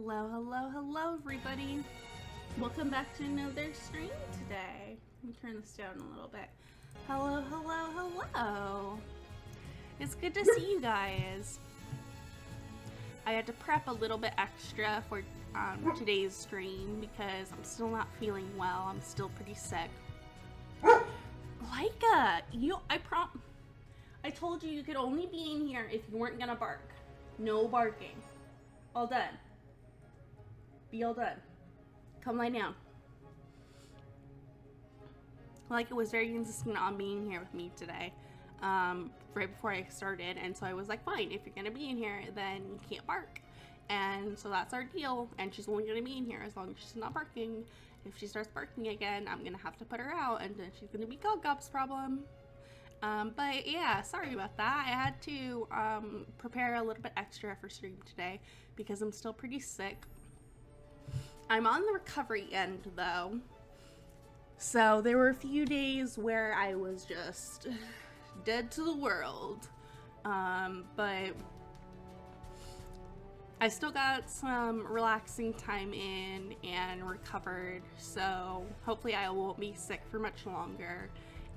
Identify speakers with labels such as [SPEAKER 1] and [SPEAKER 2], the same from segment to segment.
[SPEAKER 1] Hello, hello, hello, everybody. Welcome back to another stream today. Let me turn this down a little bit. Hello, hello, hello. It's good to see you guys. I had to prep a little bit extra for today's stream because I'm still not feeling well. I'm still pretty sick. Laika, I told you could only be in here if you weren't gonna bark. No barking. All done. Be all done. Come lie down. Laika was very insistent on being here with me today, right before I started, and so I was like, fine, if you're gonna be in here, then you can't bark. And so that's our deal, and she's only gonna be in here as long as she's not barking. If she starts barking again, I'm gonna have to put her out, and then she's gonna be Gogop's problem. But yeah, sorry about that. I had to prepare a little bit extra for stream today because I'm still pretty sick. I'm on the recovery end though. So there were a few days where I was just dead to the world. But I still got some relaxing time in and recovered. So hopefully I won't be sick for much longer.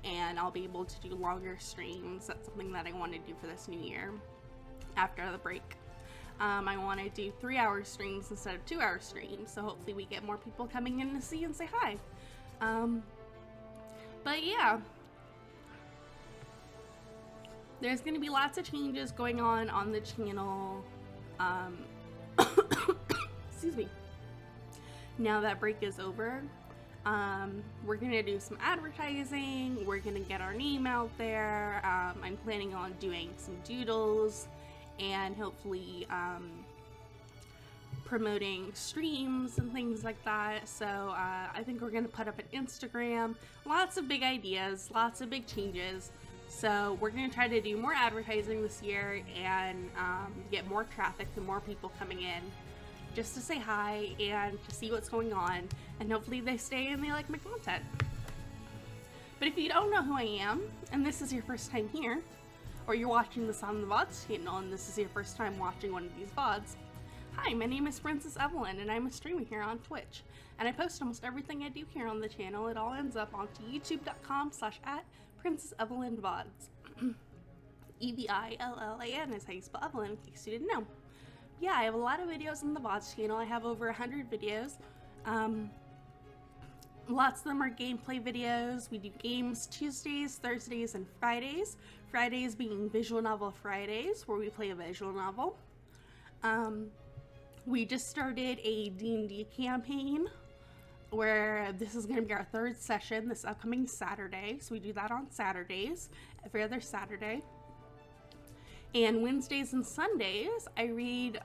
[SPEAKER 1] And I'll be able to do longer streams. That's something that I want to do for this new year after the break. I want to do 3-hour streams instead of 2-hour streams, so hopefully we get more people coming in to see and say hi. But yeah, there's going to be lots of changes going on the channel. Excuse me. Now that break is over. We're gonna do some advertising, we're gonna get our name out there. I'm planning on doing some doodles and hopefully promoting streams and things like that. So I think we're gonna put up an Instagram. Lots of big ideas, lots of big changes. So we're gonna try to do more advertising this year and get more traffic and more people coming in just to say hi and to see what's going on, and hopefully they stay and they like my content. But if you don't know who I am, and this is your first time here, or you're watching this on the VODs channel and this is your first time watching one of these VODs, hi, my name is Princess Evillan and I'm a streamer here on Twitch, and I post almost everything I do here on the channel. It all ends up onto youtube.com/@princessevillanvods. EVILLAN is how you spell Evelyn, in case you didn't know. Yeah, I have a lot of videos on the VODs channel. I have over 100 videos. Lots of them are gameplay videos. We do games Tuesdays, Thursdays, and Fridays. Fridays being Visual Novel Fridays, where we play a visual novel. We just started a D&D campaign, where this is going to be our 3rd session this upcoming Saturday. So we do that on Saturdays, every other Saturday. And Wednesdays and Sundays, I read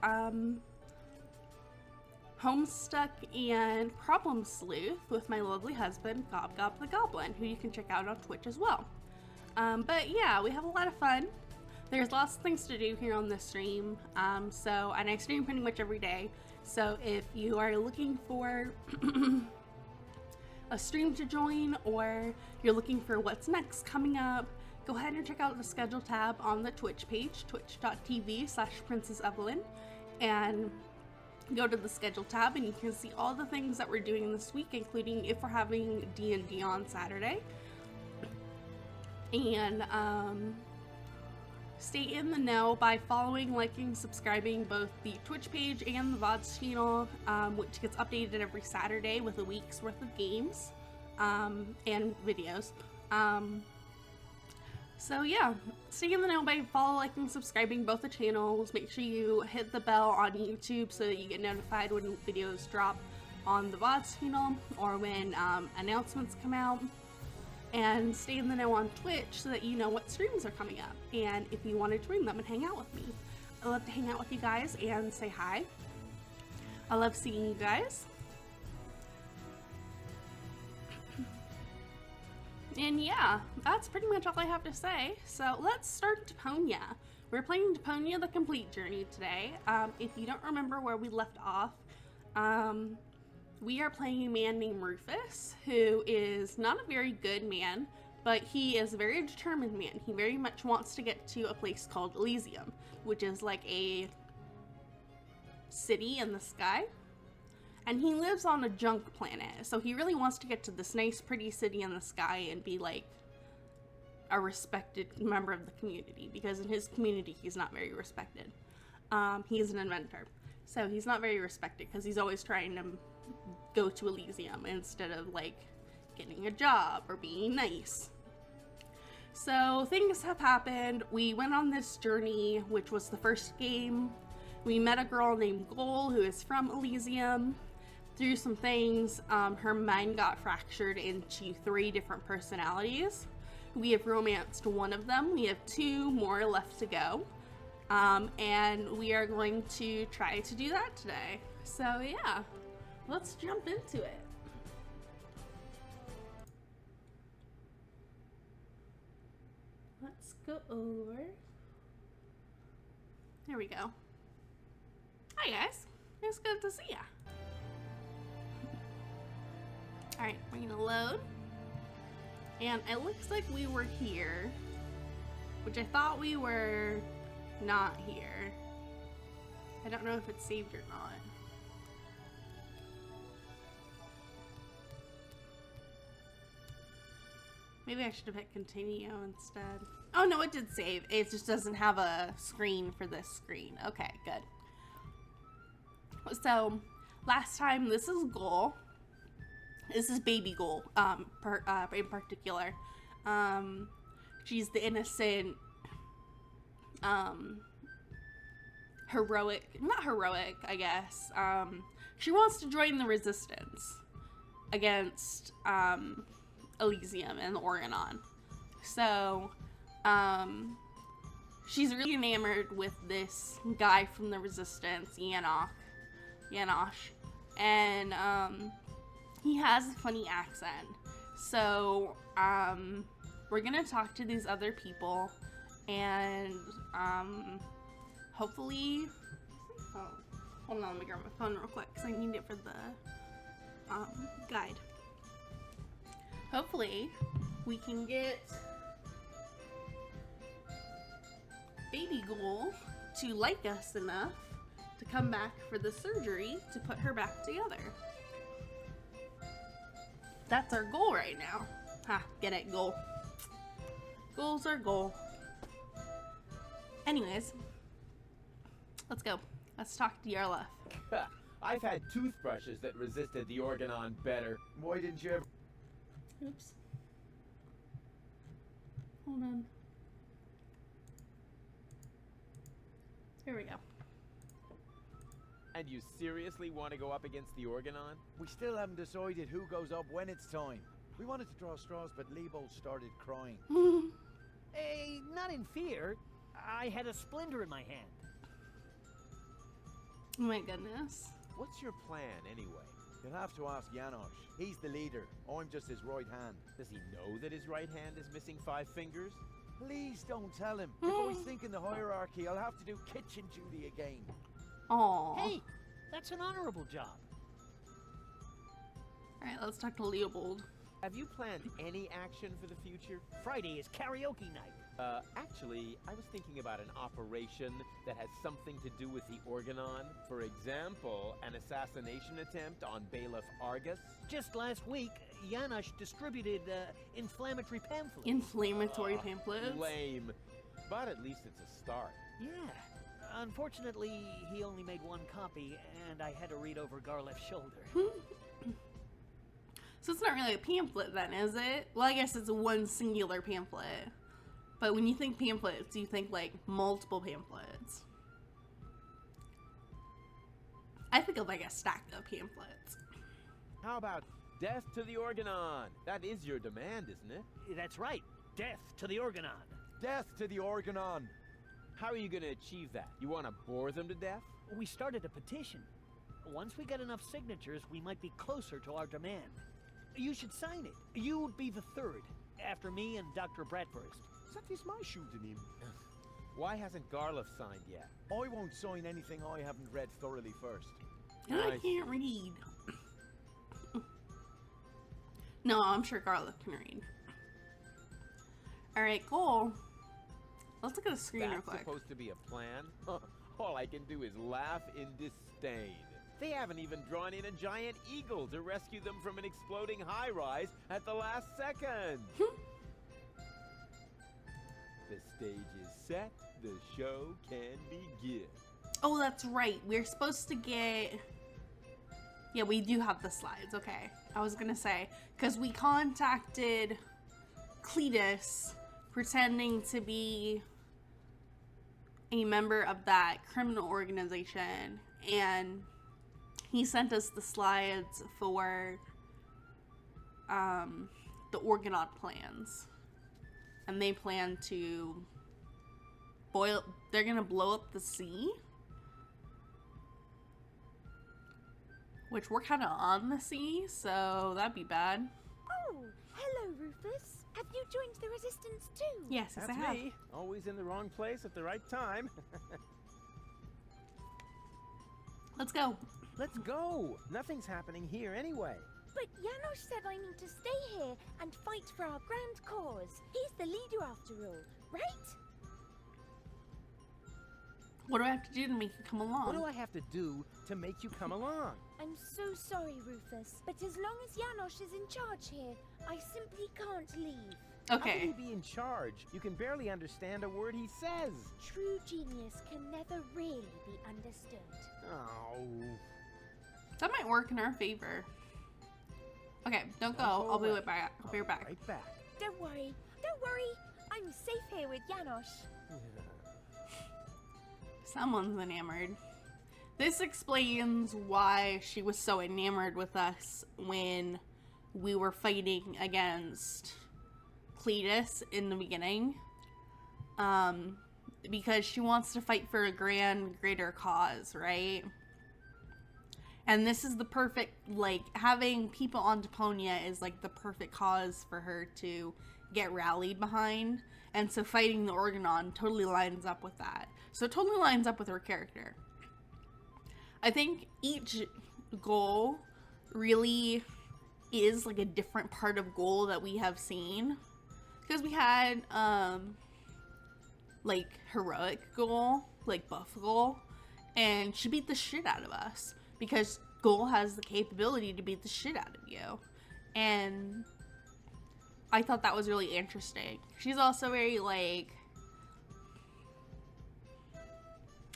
[SPEAKER 1] Homestuck and Problem Sleuth with my lovely husband, Gob the Goblin, who you can check out on Twitch as well. But yeah, we have a lot of fun. There's lots of things to do here on the stream. And I stream pretty much every day. So if you are looking for a stream to join, or you're looking for what's next coming up, go ahead and check out the schedule tab on the Twitch page, twitch.tv/princessevillan, and go to the schedule tab and you can see all the things that we're doing this week, including if we're having D&D on Saturday. And stay in the know by following, liking, subscribing both the Twitch page and the VODs channel, which gets updated every Saturday with a week's worth of games and videos. So yeah, stay in the know by follow, liking, subscribing both the channels. Make sure you hit the bell on YouTube so that you get notified when videos drop on the VODs channel or when announcements come out. And stay in the know on Twitch so that you know what streams are coming up. And if you want to join them and hang out with me. I love to hang out with you guys and say hi. I love seeing you guys. And yeah, that's pretty much all I have to say. So let's start Deponia. We're playing Deponia the Complete Journey today. If you don't remember where we left off, we are playing a man named Rufus, who is not a very good man, but he is a very determined man. He very much wants to get to a place called Elysium, which is like a city in the sky. And he lives on a junk planet, so he really wants to get to this nice, pretty city in the sky and be like a respected member of the community, because in his community he's not very respected. He's an inventor, so he's not very respected because he's always trying to go to Elysium instead of like getting a job or being nice. So things have happened. We went on this journey, which was the first game. We met a girl named Goal who is from Elysium. Through some things, her mind got fractured into 3 different personalities. We have romanced one of them. We have 2 more left to go. And we are going to try to do that today. So yeah, let's jump into it. Let's go over. There we go. Hi guys, it's good to see ya. Alright, we're gonna load. And it looks like we were here, which I thought we were not here. I don't know if it's saved or not. Maybe I should have hit continue instead. Oh no, it did save. It just doesn't have a screen for this screen. Okay, good. So, last time, this is Goal. This is baby Goal, in particular. She's the innocent, not heroic, I guess. She wants to join the resistance against, Elysium and the Organon. So, she's really enamored with this guy from the resistance, Janosch, and, he has a funny accent. So, we're gonna talk to these other people, and, hopefully, hold on, let me grab my phone real quick, because I need it for the, guide. Hopefully, we can get baby Goal to like us enough to come back for the surgery to put her back together. That's our goal right now. Ha, get it, goal. Goal's our goal. Anyways, let's go. Let's talk to Yarla.
[SPEAKER 2] I've had toothbrushes that resisted the Organon better. Why didn't you ever...
[SPEAKER 1] Oops. Hold on. Here we go.
[SPEAKER 2] And you seriously want to go up against the Organon?
[SPEAKER 3] We still haven't decided who goes up when it's time. We wanted to draw straws, but Lebo started crying.
[SPEAKER 4] Hey, not in fear. I had a splinter in my hand.
[SPEAKER 1] Oh my goodness.
[SPEAKER 2] What's your plan, anyway?
[SPEAKER 3] You'll have to ask Janosch. He's the leader. I'm just his right hand.
[SPEAKER 2] Does he know that his right hand is missing 5 fingers?
[SPEAKER 3] Please don't tell him. If I think in the hierarchy, I'll have to do kitchen duty again.
[SPEAKER 1] Aww.
[SPEAKER 4] Hey, that's an honorable job.
[SPEAKER 1] Alright, let's talk to Leopold.
[SPEAKER 2] Have you planned any action for the future?
[SPEAKER 4] Friday is karaoke night.
[SPEAKER 2] Actually, I was thinking about an operation that has something to do with the Organon. For example, an assassination attempt on Bailiff Argus.
[SPEAKER 4] Just last week, Janosch distributed inflammatory pamphlets.
[SPEAKER 1] Inflammatory pamphlets?
[SPEAKER 2] Lame. But at least it's a start.
[SPEAKER 4] Yeah. Unfortunately, he only made 1 copy, and I had to read over Garleff's shoulder.
[SPEAKER 1] So it's not really a pamphlet then, is it? Well, I guess it's one singular pamphlet. But when you think pamphlets, you think like multiple pamphlets. I think of like a stack of pamphlets.
[SPEAKER 2] How about death to the Organon? That is your demand, isn't it?
[SPEAKER 4] That's right. Death to the Organon.
[SPEAKER 3] Death to the Organon.
[SPEAKER 2] How are you going to achieve that? You want to bore them to death?
[SPEAKER 4] We started a petition. Once we get enough signatures, we might be closer to our demand. You should sign it. You would be the 3rd, after me and Dr. Bradford.
[SPEAKER 3] That is my shooting him.
[SPEAKER 2] Why hasn't Garleff signed yet?
[SPEAKER 3] I won't sign anything I haven't read thoroughly first.
[SPEAKER 1] I
[SPEAKER 2] Nice.
[SPEAKER 1] can't read. No, I'm sure Garlic can read. Alright, cool. Let's look at the screen real
[SPEAKER 2] That's
[SPEAKER 1] quick.
[SPEAKER 2] supposed to be a plan? All I can do is laugh in disdain. They haven't even drawn in a giant eagle to rescue them from an exploding high-rise at the last second. The stage is set, the show can begin.
[SPEAKER 1] Oh, that's right. We're supposed to get... Yeah, we do have the slides. Okay. I was gonna say, because we contacted Cletus pretending to be a member of that criminal organization, and he sent us the slides for the Organon plans. And they plan to they're gonna blow up the sea. Which we're kind of on the sea, so that'd be bad.
[SPEAKER 5] Oh, hello, Rufus. Have you joined the Resistance too?
[SPEAKER 1] Yes,
[SPEAKER 2] That's
[SPEAKER 1] I have.
[SPEAKER 2] me. Always in the wrong place at the right time.
[SPEAKER 1] Let's go.
[SPEAKER 2] Let's go. Nothing's happening here anyway.
[SPEAKER 5] But Janosch said I need to stay here and fight for our grand cause. He's the leader after all, right?
[SPEAKER 1] What do I have to do to make you come along?
[SPEAKER 2] What do I have to do to make you come along?
[SPEAKER 5] I'm so sorry, Rufus, but as long as Janosch is in charge here, I simply can't leave.
[SPEAKER 2] How can
[SPEAKER 1] Okay.
[SPEAKER 2] he be in charge? You can barely understand a word he says.
[SPEAKER 5] True genius can never really be understood.
[SPEAKER 2] Oh.
[SPEAKER 1] That might work in our favor. Okay, don't go.
[SPEAKER 2] Don't go
[SPEAKER 1] I'll be
[SPEAKER 2] away.
[SPEAKER 1] right back. I'll be right back.
[SPEAKER 2] Right back.
[SPEAKER 5] Don't worry. I'm safe here with Janosch.
[SPEAKER 1] Someone's enamored. This explains why she was so enamored with us when we were fighting against Cletus in the beginning. Because she wants to fight for a greater cause, right? And this is the perfect, like, having people on Deponia is like the perfect cause for her to get rallied behind. And so fighting the Organon totally lines up with that. So it totally lines up with her character. I think each goal really is like a different part of goal that we have seen. Because we had, like, heroic goal, like buff goal, and she beat the shit out of us. Because goal has the capability to beat the shit out of you. And I thought that was really interesting. She's also very, like,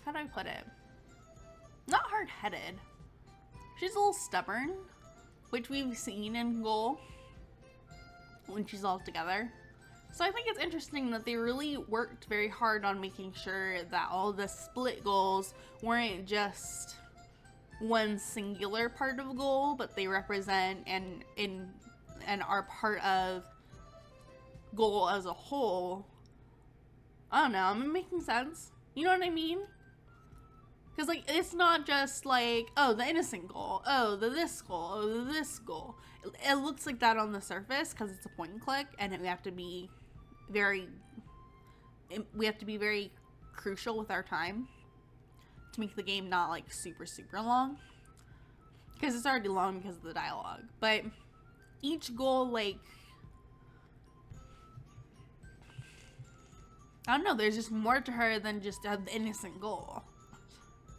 [SPEAKER 1] how do I put it? Not hard-headed. She's a little stubborn, which we've seen in Goal when she's all together. So I think it's interesting that they really worked very hard on making sure that all the split goals weren't just one singular part of Goal, but they represent and are part of Goal as a whole. I don't know, am I making sense? You know what I mean? Because, like, it's not just like, oh, the innocent goal, oh, this goal, oh, this goal. It looks like that on the surface because it's a point and click, and we have to be very crucial with our time to make the game not, like, super, super long. Because it's already long because of the dialogue. But each goal, like, I don't know, there's just more to her than just the innocent goal.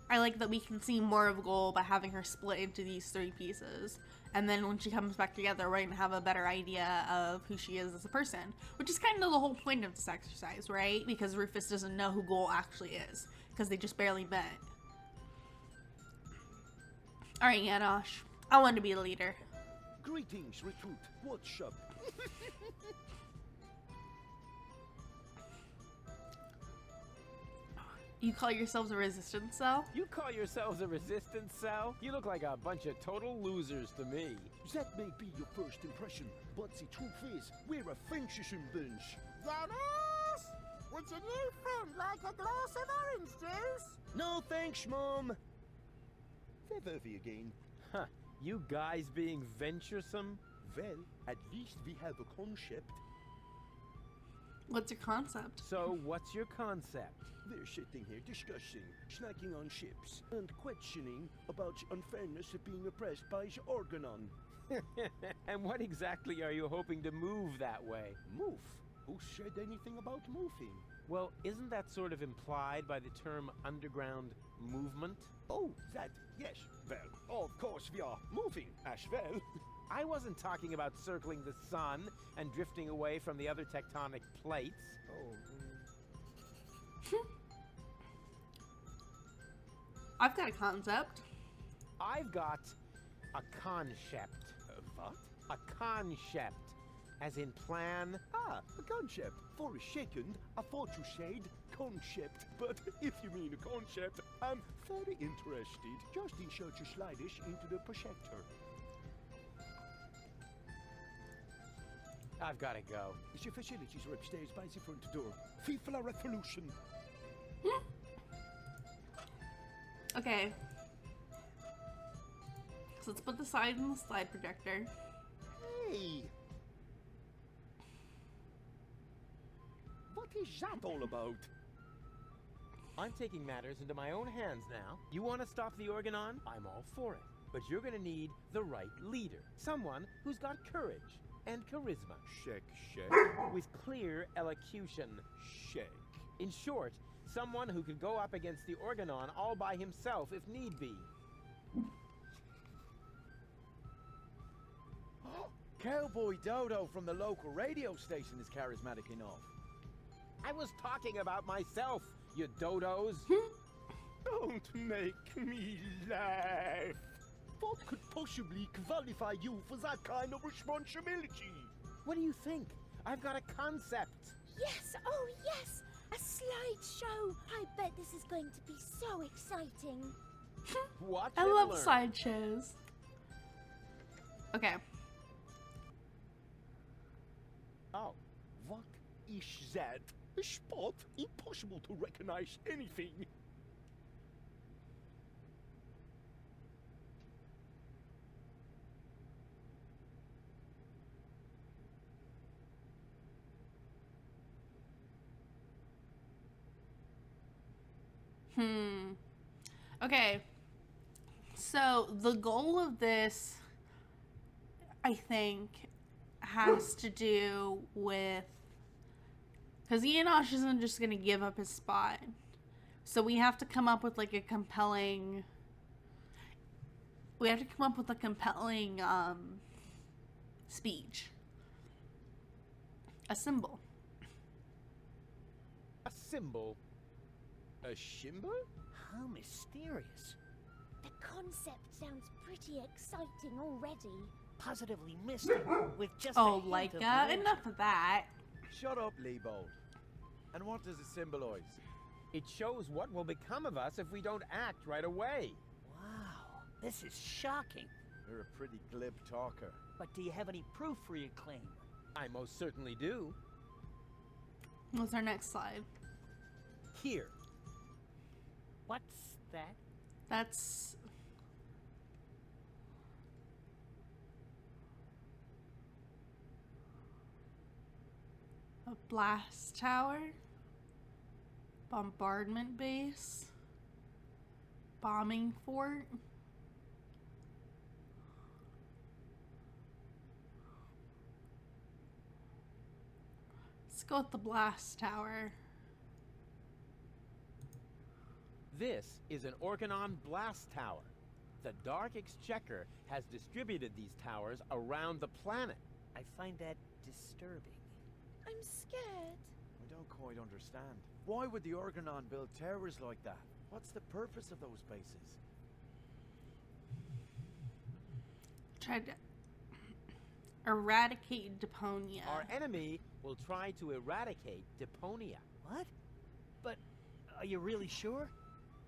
[SPEAKER 1] I like that we can see more of Goal by having her split into these 3 pieces. And then when she comes back together, we're going to have a better idea of who she is as a person. Which is kind of the whole point of this exercise, right? Because Rufus doesn't know who Goal actually is. Because they just barely met. Alright, Janosch. I want to be the leader.
[SPEAKER 3] Greetings, recruit. What's up?
[SPEAKER 1] You call yourselves a resistance cell?
[SPEAKER 2] You call yourselves a resistance cell? You look like a bunch of total losers to me.
[SPEAKER 3] That may be your first impression, but the truth is, we're a fantasy bunch.
[SPEAKER 6] Janice! Would your new friend like a glass of orange juice?
[SPEAKER 3] No thanks, Mom. Feather again.
[SPEAKER 2] Huh, you guys being venturesome?
[SPEAKER 3] Well, at least we have a concept.
[SPEAKER 1] What's your concept?
[SPEAKER 2] So, what's your concept?
[SPEAKER 3] We're sitting here discussing, snacking on chips, and questioning about the unfairness of being oppressed by the Organon.
[SPEAKER 2] And what exactly are you hoping to move that way?
[SPEAKER 3] Move? Who said anything about moving?
[SPEAKER 2] Well, isn't that sort of implied by the term underground movement?
[SPEAKER 3] Oh, that, yes. Well, of course we are moving as well.
[SPEAKER 2] I wasn't talking about circling the sun and drifting away from the other tectonic plates.
[SPEAKER 1] I've got a concept.
[SPEAKER 2] I've got a concept.
[SPEAKER 3] What?
[SPEAKER 2] A concept. As in plan.
[SPEAKER 3] Ah, a concept. For a second, I thought you said concept. But if you mean a concept, I'm very interested. Just insert your sliders into the projector.
[SPEAKER 2] I've got to go.
[SPEAKER 3] Your facilities are upstairs by the front door. FIFA la revolution.
[SPEAKER 1] Okay. So let's put the side in the slide projector.
[SPEAKER 3] Hey! What is that all about?
[SPEAKER 2] I'm taking matters into my own hands now. You want to stop the Organon? I'm all for it. But you're going to need the right leader. Someone who's got courage and charisma.
[SPEAKER 3] Check.
[SPEAKER 2] With clear elocution.
[SPEAKER 3] Check.
[SPEAKER 2] In short, someone who could go up against the Organon all by himself if need be.
[SPEAKER 7] Cowboy Dodo from the local radio station is charismatic enough.
[SPEAKER 2] I was talking about myself, you dodos.
[SPEAKER 3] Don't make me laugh. What could possibly qualify you for that kind of responsibility?
[SPEAKER 2] What do you think? I've got a concept.
[SPEAKER 5] Yes, oh yes! A slideshow! I bet this is going to be so exciting.
[SPEAKER 2] Watch
[SPEAKER 1] I
[SPEAKER 2] and
[SPEAKER 1] love
[SPEAKER 2] learn.
[SPEAKER 1] slideshows. Okay.
[SPEAKER 2] Oh,
[SPEAKER 3] What is that? A spot? Impossible to recognize anything.
[SPEAKER 1] Okay. So the goal of this, I think, has to do with, because Enosh isn't just going to give up his spot. So we have to come up with like a compelling, speech. A symbol.
[SPEAKER 2] a symbol.
[SPEAKER 3] A symbol?
[SPEAKER 4] How mysterious.
[SPEAKER 5] The concept sounds pretty exciting already.
[SPEAKER 4] Positively mystic, with just
[SPEAKER 1] Oh,
[SPEAKER 4] a hint
[SPEAKER 1] like,
[SPEAKER 4] of religion.
[SPEAKER 1] enough of that.
[SPEAKER 7] Shut up, Lebo. And what does it symbolize?
[SPEAKER 2] It shows what will become of us if we don't act right away.
[SPEAKER 4] Wow, this is shocking.
[SPEAKER 7] You're a pretty glib talker.
[SPEAKER 4] But do you have any proof for your claim?
[SPEAKER 2] I most certainly do.
[SPEAKER 1] What's our next slide?
[SPEAKER 2] Here.
[SPEAKER 4] What's that?
[SPEAKER 1] That's... a blast tower? Bombardment base? Bombing fort? Let's go with the blast tower.
[SPEAKER 2] This is an Organon blast tower. The Dark Exchequer has distributed these towers around the planet.
[SPEAKER 4] I find that disturbing.
[SPEAKER 5] I'm scared.
[SPEAKER 7] I don't quite understand. Why would the Organon build towers like that? What's the purpose of those bases?
[SPEAKER 1] Tried to eradicate Deponia.
[SPEAKER 2] Our enemy will try to eradicate Deponia.
[SPEAKER 4] What? But are you really sure?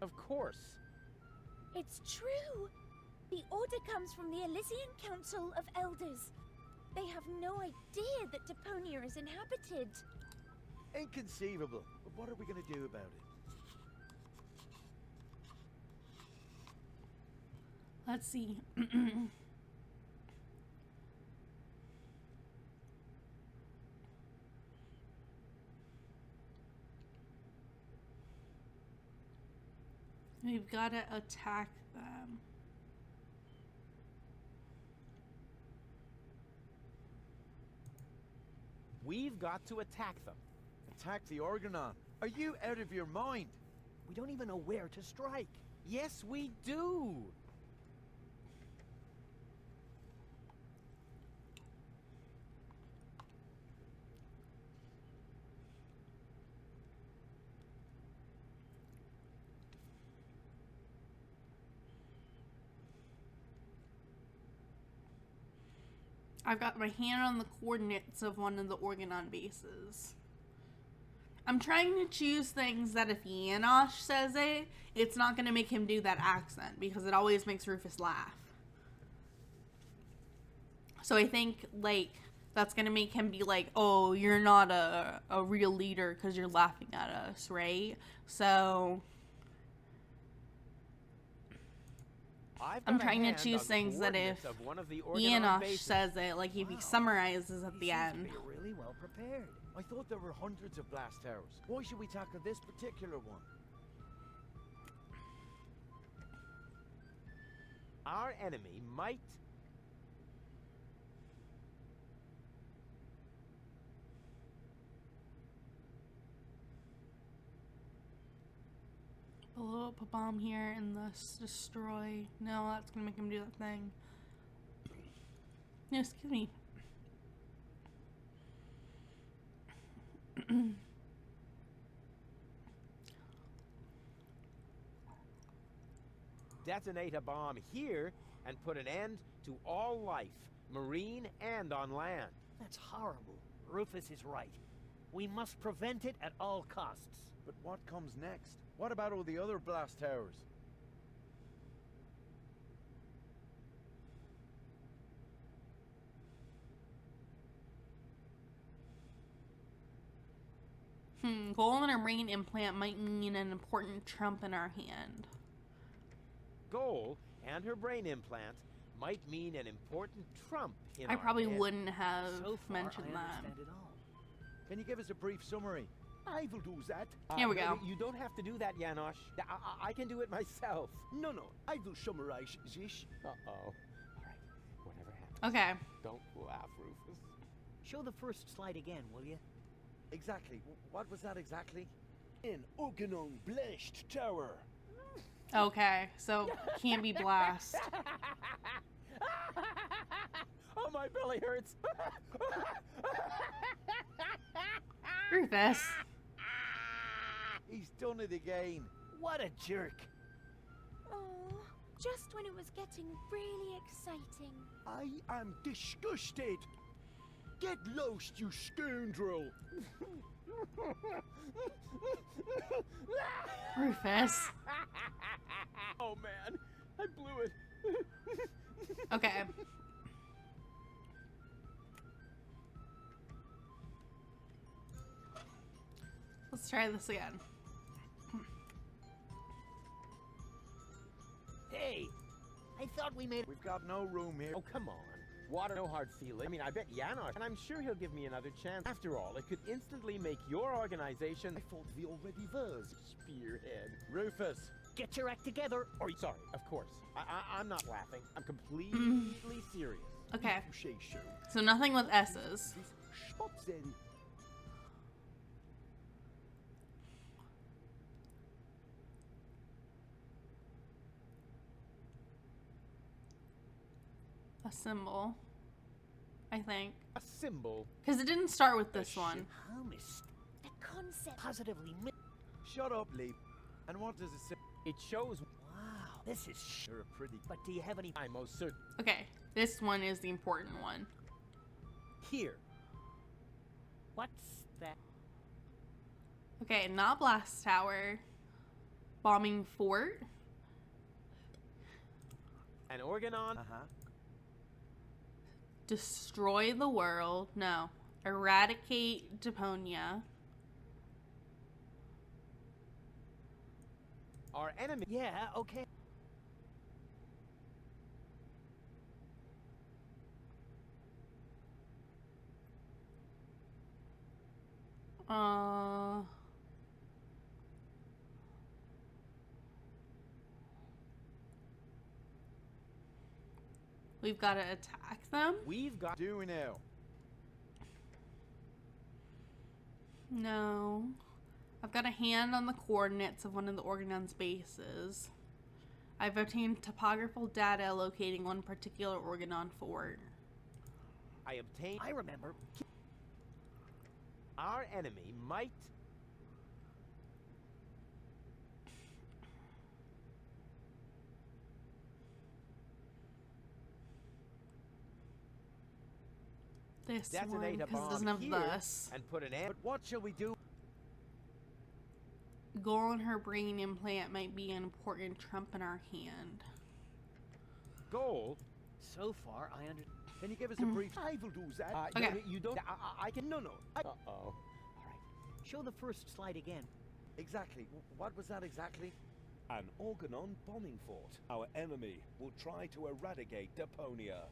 [SPEAKER 2] Of course.
[SPEAKER 5] It's true. The order comes from the Elysian Council of Elders. They have no idea that Deponia is inhabited.
[SPEAKER 7] Inconceivable. But what are we going to do about it?
[SPEAKER 1] Let's see. We've got to attack them.
[SPEAKER 2] We've got to attack them.
[SPEAKER 7] Attack the Organon. Are you out of your mind?
[SPEAKER 4] We don't even know where to strike.
[SPEAKER 2] Yes, we do.
[SPEAKER 1] I've got my hand on the coordinates of one of the Organon bases. I'm trying to choose things that if Janosch says it, it's not going to make him do that accent because it always makes Rufus laugh. So I think, like, that's going to make him be like, oh, you're not a real leader because you're laughing at us, right? So I'm trying to choose things that if Janosch says it, like if he summarizes at the end.
[SPEAKER 4] Be really well prepared.
[SPEAKER 7] I thought there were hundreds of blast towers. Why should we tackle this particular one?
[SPEAKER 2] Our enemy might...
[SPEAKER 1] Blow up a bomb here and thus destroy. No, that's gonna make him do that thing. No, excuse me.
[SPEAKER 2] detonate a bomb here and put an end to all life, marine and on land.
[SPEAKER 4] That's horrible. Rufus is right. We must prevent it at all costs.
[SPEAKER 7] But what comes next? What about all the other blast towers?
[SPEAKER 1] Gold in our brain implant might mean an important trump in our hand.
[SPEAKER 2] Goal and her brain implant might mean an important trump in
[SPEAKER 1] I
[SPEAKER 2] our
[SPEAKER 1] probably
[SPEAKER 2] hand.
[SPEAKER 1] wouldn't have
[SPEAKER 4] So far,
[SPEAKER 1] mentioned
[SPEAKER 4] I
[SPEAKER 1] that.
[SPEAKER 4] understand it all.
[SPEAKER 7] Can you give us a brief summary?
[SPEAKER 3] I will do that.
[SPEAKER 1] Here we go.
[SPEAKER 2] You don't have to do that, Janosch. I can do it myself.
[SPEAKER 3] No, I will summarize this.
[SPEAKER 2] Uh-oh. All right, whatever happens,
[SPEAKER 1] Okay.
[SPEAKER 2] don't laugh, Rufus.
[SPEAKER 4] Show the first slide again, will you?
[SPEAKER 7] Exactly. What was that exactly?
[SPEAKER 3] An Organon blast tower.
[SPEAKER 1] Okay, so can't be blast.
[SPEAKER 2] Oh, my belly hurts.
[SPEAKER 1] Rufus.
[SPEAKER 7] He's done it again.
[SPEAKER 4] What a jerk!
[SPEAKER 5] Oh, just when it was getting really exciting.
[SPEAKER 3] I am disgusted. Get lost, you scoundrel.
[SPEAKER 1] Rufus.
[SPEAKER 2] Oh, man, I blew it.
[SPEAKER 1] Okay. Let's try this again.
[SPEAKER 4] Hey! I thought we made...
[SPEAKER 7] We've got no room here.
[SPEAKER 2] Oh, come on. Water, no hard feeling. I mean, I bet Janosch, and I'm sure he'll give me another chance. After all, it could instantly make your organization...
[SPEAKER 3] I thought we already were.
[SPEAKER 2] Spearhead.
[SPEAKER 7] Rufus!
[SPEAKER 4] Get your act together, or...
[SPEAKER 2] Sorry, of course. I'm not laughing. I'm completely serious.
[SPEAKER 1] Okay.
[SPEAKER 3] If you say so.
[SPEAKER 1] So nothing with S's.
[SPEAKER 3] This stop then.
[SPEAKER 1] A symbol. I think.
[SPEAKER 2] A symbol.
[SPEAKER 1] Because it didn't start with this one.
[SPEAKER 4] How mis...
[SPEAKER 5] The concept.
[SPEAKER 4] Positively mi...
[SPEAKER 7] Shut up, Lee. And what does it say?
[SPEAKER 2] It shows...
[SPEAKER 4] Wow, this is
[SPEAKER 7] You're a pretty...
[SPEAKER 4] But do you have any...
[SPEAKER 2] I'm most certain.
[SPEAKER 1] Okay, this one is the important one.
[SPEAKER 2] Here.
[SPEAKER 4] What's that?
[SPEAKER 1] Okay, not blast tower. Bombing fort.
[SPEAKER 2] An Organon.
[SPEAKER 7] Uh-huh.
[SPEAKER 1] Destroy the world. No. Eradicate Deponia.
[SPEAKER 2] Our enemy.
[SPEAKER 4] Yeah, okay.
[SPEAKER 1] We've got to attack them.
[SPEAKER 2] We've got...
[SPEAKER 7] Do we now?
[SPEAKER 1] No. I've got a hand on the coordinates of one of the Organon's bases. I've obtained topographical data locating one particular Organon fort.
[SPEAKER 2] I obtained.
[SPEAKER 4] I remember.
[SPEAKER 2] Our enemy might.
[SPEAKER 1] This one,
[SPEAKER 2] Detonate a
[SPEAKER 1] because it
[SPEAKER 2] bomb
[SPEAKER 1] doesn't have
[SPEAKER 2] here
[SPEAKER 1] this.
[SPEAKER 2] and put an end.
[SPEAKER 7] But what shall we do?
[SPEAKER 1] Goal in her brain implant might be an important trump in our hand.
[SPEAKER 2] Goal.
[SPEAKER 4] So far, I understand.
[SPEAKER 7] Can you give us a brief?
[SPEAKER 3] I will do that.
[SPEAKER 1] Okay.
[SPEAKER 2] No, you don't. I can.
[SPEAKER 3] No.
[SPEAKER 2] Uh-oh. All right.
[SPEAKER 4] Show the first slide again.
[SPEAKER 7] Exactly. What was that exactly?
[SPEAKER 3] An Organon bombing fort. Our enemy will try to eradicate Deponia.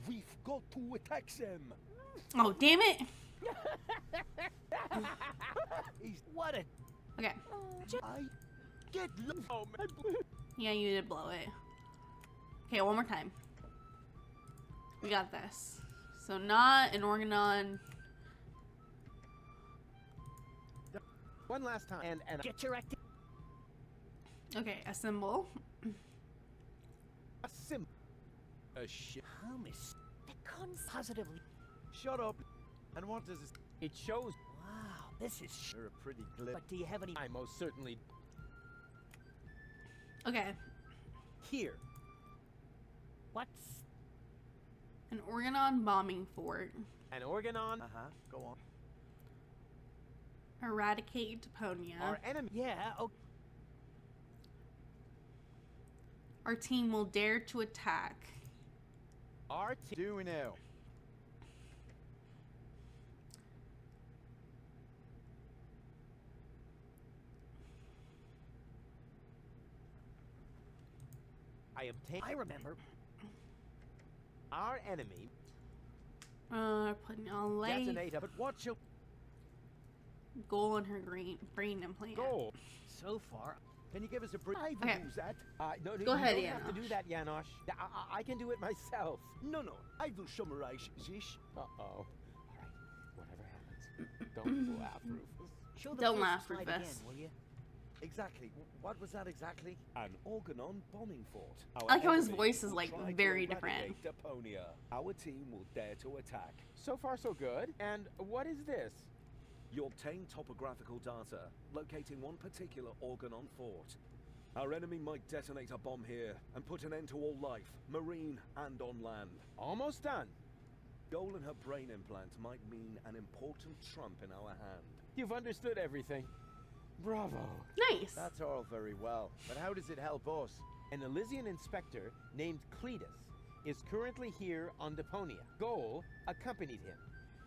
[SPEAKER 3] We've got to attack them.
[SPEAKER 1] Oh, damn it!
[SPEAKER 4] What a...
[SPEAKER 1] Okay.
[SPEAKER 3] I get
[SPEAKER 2] Oh man.
[SPEAKER 1] Yeah, you did blow it. Okay, one more time. We got this. So not an Organon.
[SPEAKER 2] One last time. And
[SPEAKER 4] Get your act...
[SPEAKER 1] Okay, a symbol.
[SPEAKER 2] a sim.
[SPEAKER 7] a shit.
[SPEAKER 4] Thomas.
[SPEAKER 5] The concept.
[SPEAKER 4] Positively.
[SPEAKER 7] Shut up. And what does this?
[SPEAKER 2] It shows.
[SPEAKER 4] Wow, this is...
[SPEAKER 7] You're a pretty glib.
[SPEAKER 4] But do you have any...
[SPEAKER 2] I most certainly.
[SPEAKER 1] Okay.
[SPEAKER 2] Here.
[SPEAKER 4] What's...
[SPEAKER 1] An Organon bombing fort.
[SPEAKER 2] An Organon.
[SPEAKER 7] Go on.
[SPEAKER 1] Eradicate Deponia.
[SPEAKER 2] Our enemy.
[SPEAKER 4] Yeah, oh...
[SPEAKER 1] Our team will dare to attack.
[SPEAKER 2] Our team.
[SPEAKER 7] Do we now?
[SPEAKER 2] I obtained.
[SPEAKER 4] I remember.
[SPEAKER 2] Our enemy.
[SPEAKER 1] Putting on light.
[SPEAKER 2] Detonate a
[SPEAKER 7] But what shall?
[SPEAKER 1] Goal in her brain implant.
[SPEAKER 2] goal.
[SPEAKER 4] So far...
[SPEAKER 7] Can you give us a brief?
[SPEAKER 3] I will
[SPEAKER 1] Okay.
[SPEAKER 3] do that.
[SPEAKER 2] No,
[SPEAKER 1] Go
[SPEAKER 2] you
[SPEAKER 1] ahead,
[SPEAKER 2] don't have to
[SPEAKER 1] Janosch.
[SPEAKER 2] do that, Janosch. I can do it myself.
[SPEAKER 3] No. I will summarize this.
[SPEAKER 2] Uh-oh. All right. Whatever happens. Don't laugh, Rufus.
[SPEAKER 4] Show the
[SPEAKER 1] Don't
[SPEAKER 4] first
[SPEAKER 1] laugh,
[SPEAKER 4] slide
[SPEAKER 1] Rufus.
[SPEAKER 4] again, will you?
[SPEAKER 7] Exactly. What was that exactly?
[SPEAKER 3] An Organon bombing fort. Our
[SPEAKER 1] I like how his
[SPEAKER 3] enemy
[SPEAKER 1] voice is,
[SPEAKER 3] will
[SPEAKER 1] like,
[SPEAKER 3] try to
[SPEAKER 1] very
[SPEAKER 3] eradicate Deponia. Our team will dare to attack.
[SPEAKER 2] So far, so good. And what is this?
[SPEAKER 3] You obtain topographical data locating one particular Organon fort. Our enemy might detonate a bomb here and put an end to all life, marine and on land.
[SPEAKER 2] Almost done.
[SPEAKER 3] Goal in her brain implant might mean an important trump in our hand.
[SPEAKER 2] You've understood everything. Bravo.
[SPEAKER 1] Nice.
[SPEAKER 7] That's all very well, but how does it help us?
[SPEAKER 2] An Elysian inspector named Cletus is currently here on Deponia. Goal accompanied him.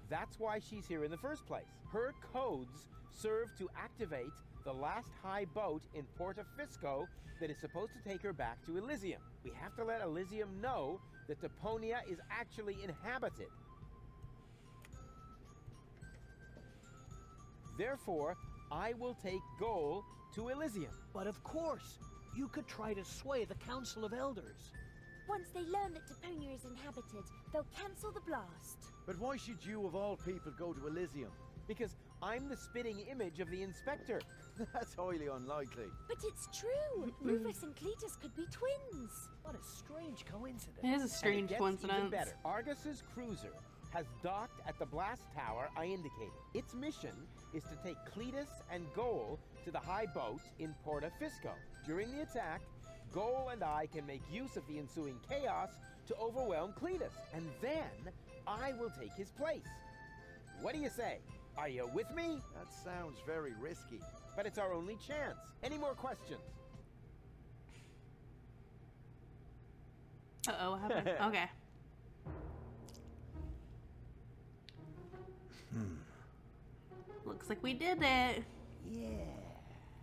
[SPEAKER 2] That's why she's here in the first place. Her codes serve to activate the last high boat in Porta Fisco that is supposed to take her back to Elysium. We have to let Elysium know that Deponia is actually inhabited. Therefore, I will take Goal to Elysium.
[SPEAKER 4] But of course, you could try to sway the Council of Elders.
[SPEAKER 5] Once they learn that Deponia is inhabited, they'll cancel the blast.
[SPEAKER 7] But why should you, of all people, go to Elysium?
[SPEAKER 2] Because I'm the spitting image of the inspector.
[SPEAKER 7] That's highly unlikely.
[SPEAKER 5] But it's true. Rufus and Cletus could be twins.
[SPEAKER 4] What a strange coincidence.
[SPEAKER 1] It is a
[SPEAKER 2] And
[SPEAKER 1] strange
[SPEAKER 2] it gets
[SPEAKER 1] coincidence.
[SPEAKER 2] even better. Argus's cruiser has docked at the blast tower I indicated. Its mission is to take Cletus and Goal to the high boat in Porta Fisco. During the attack, Goal and I can make use of the ensuing chaos to overwhelm Cletus, and then I will take his place. What do you say? Are you with me?
[SPEAKER 7] That sounds very risky.
[SPEAKER 2] But it's our only chance. Any more questions?
[SPEAKER 1] Uh-oh, what happened? Okay. Looks like we did it.
[SPEAKER 4] Yeah.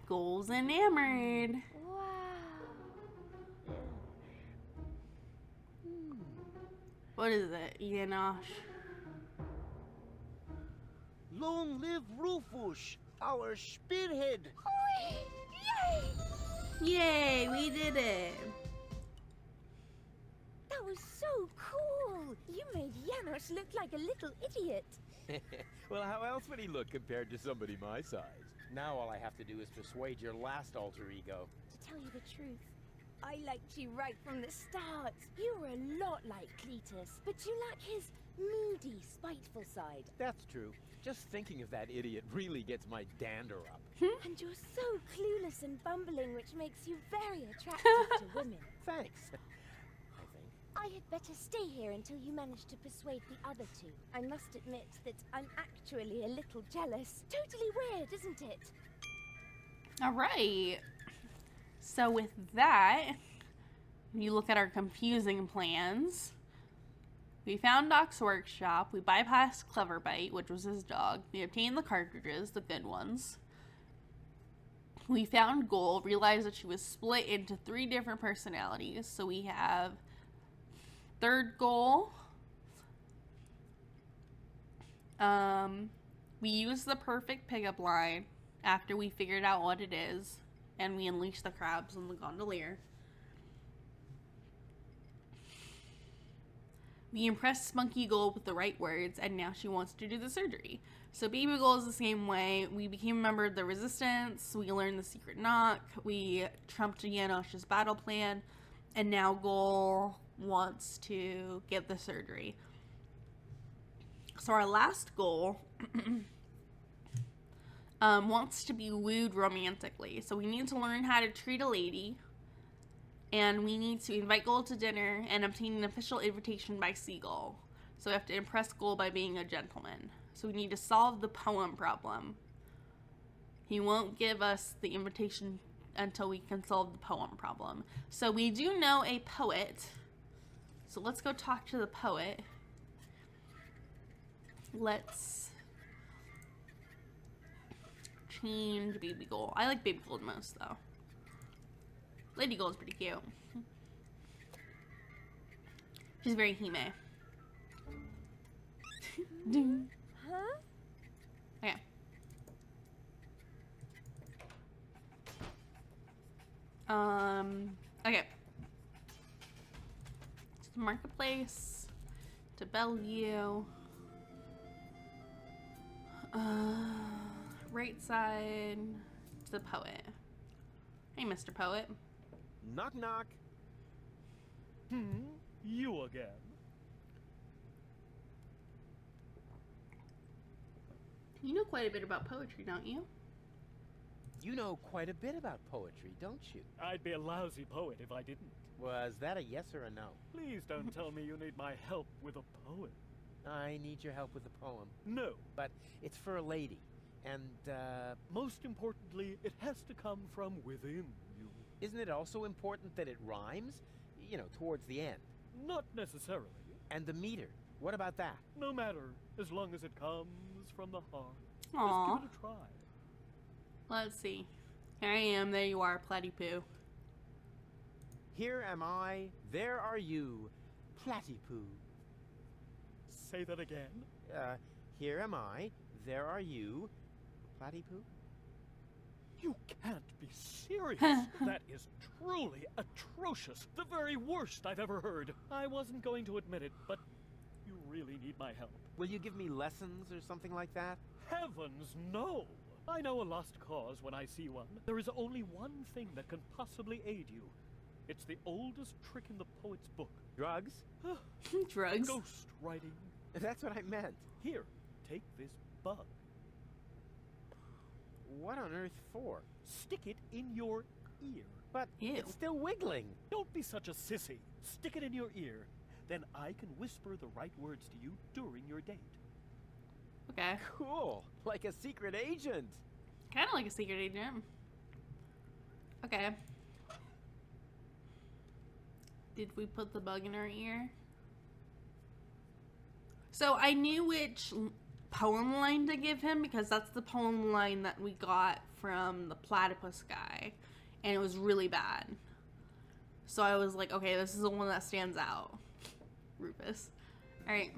[SPEAKER 1] Goal's enamored.
[SPEAKER 5] Wow.
[SPEAKER 1] What is it, Janosch?
[SPEAKER 3] Long live Rufus, our spearhead.
[SPEAKER 5] Yay!
[SPEAKER 1] Yay, we did it.
[SPEAKER 5] That was so cool. You made Janosch look like a little idiot.
[SPEAKER 2] Well, how else would he look compared to somebody my size? Now all I have to do is persuade your last alter ego.
[SPEAKER 5] To tell you the truth, I liked you right from the start. You were a lot like Cletus, but you lack his moody, spiteful side.
[SPEAKER 2] That's true. Just thinking of that idiot really gets my dander up.
[SPEAKER 5] And you're so clueless and bumbling, which makes you very attractive to women.
[SPEAKER 2] Thanks, I think.
[SPEAKER 5] I had better stay here until you manage to persuade the other two. I must admit that I'm actually a little jealous. Totally weird, isn't it?
[SPEAKER 1] All right. So with that, you look at our confusing plans. We found Doc's workshop. We bypassed Cleverbite, which was his dog. We obtained the cartridges, the good ones. We found Goal, realized that she was split into 3 different personalities. So we have third Goal. We used the perfect pickup line after we figured out what it is. And we unleashed the crabs on the gondolier. We impressed Spunky Gold with the right words, and now she wants to do the surgery. So Baby Gold is the same way. We became a member of the Resistance. We learned the secret knock. We trumped Janosh's battle plan. And now Gold wants to get the surgery. So our last goal wants to be wooed romantically. So we need to learn how to treat a lady. And we need to invite Gold to dinner and obtain an official invitation by Seagull. So we have to impress Gold by being a gentleman. So we need to solve the poem problem. He won't give us the invitation until we can solve the poem problem. So we do know a poet. So let's go talk to the poet. Let's change Baby Gold. I like Baby Gold most though. Lady Gold's pretty cute. She's very Hime.
[SPEAKER 5] Huh?
[SPEAKER 1] Okay. Okay. To Marketplace. To Bellevue. Right side. To the poet. Hey, Mr. Poet.
[SPEAKER 2] Knock, knock.
[SPEAKER 4] You again.
[SPEAKER 1] You know quite a bit about poetry, don't you?
[SPEAKER 2] You know quite a bit about poetry, don't you?
[SPEAKER 4] I'd be a lousy poet if I didn't.
[SPEAKER 2] Was that a yes or a no?
[SPEAKER 4] Please don't tell me you need my help with a poem.
[SPEAKER 2] I need your help with a poem.
[SPEAKER 4] No.
[SPEAKER 2] But it's for a lady. And,
[SPEAKER 4] Most importantly, it has to come from within you.
[SPEAKER 2] isn't it also important that it rhymes? You know, towards the end.
[SPEAKER 4] Not necessarily.
[SPEAKER 2] And the meter. What about that?
[SPEAKER 4] No matter, as long as it comes from the heart.
[SPEAKER 1] Aww.
[SPEAKER 4] Just give it a try.
[SPEAKER 1] Let's see. Here I am, there you are, Platypus.
[SPEAKER 2] Here am I, there are you, platypus.
[SPEAKER 4] Say that again.
[SPEAKER 2] Here am I, there are you, platypus.
[SPEAKER 4] You can't be serious. That is truly atrocious. The very worst I've ever heard. I wasn't going to admit it, but you really need my help.
[SPEAKER 2] Will you give me lessons or something like that?
[SPEAKER 4] Heavens, no! I know a lost cause when I see one. There is only one thing that can possibly aid you. It's the oldest trick in the poet's book.
[SPEAKER 2] Drugs?
[SPEAKER 1] Drugs.
[SPEAKER 4] Ghost writing.
[SPEAKER 2] That's what I meant.
[SPEAKER 4] Here, take this bug.
[SPEAKER 2] What on earth for?
[SPEAKER 4] Stick it in your ear.
[SPEAKER 2] But
[SPEAKER 1] Ew.
[SPEAKER 2] it's still wiggling.
[SPEAKER 4] Don't be such a sissy. Stick it in your ear. Then I can whisper the right words to you during your date.
[SPEAKER 1] Okay.
[SPEAKER 2] Cool. Like a secret agent.
[SPEAKER 1] Kind of like a secret agent. Okay. Did we put the bug in our ear? So I knew which poem line to give him because that's the poem line that we got from the platypus guy. And it was really bad. So I was like, okay, this is the one that stands out. Rufus. Alright.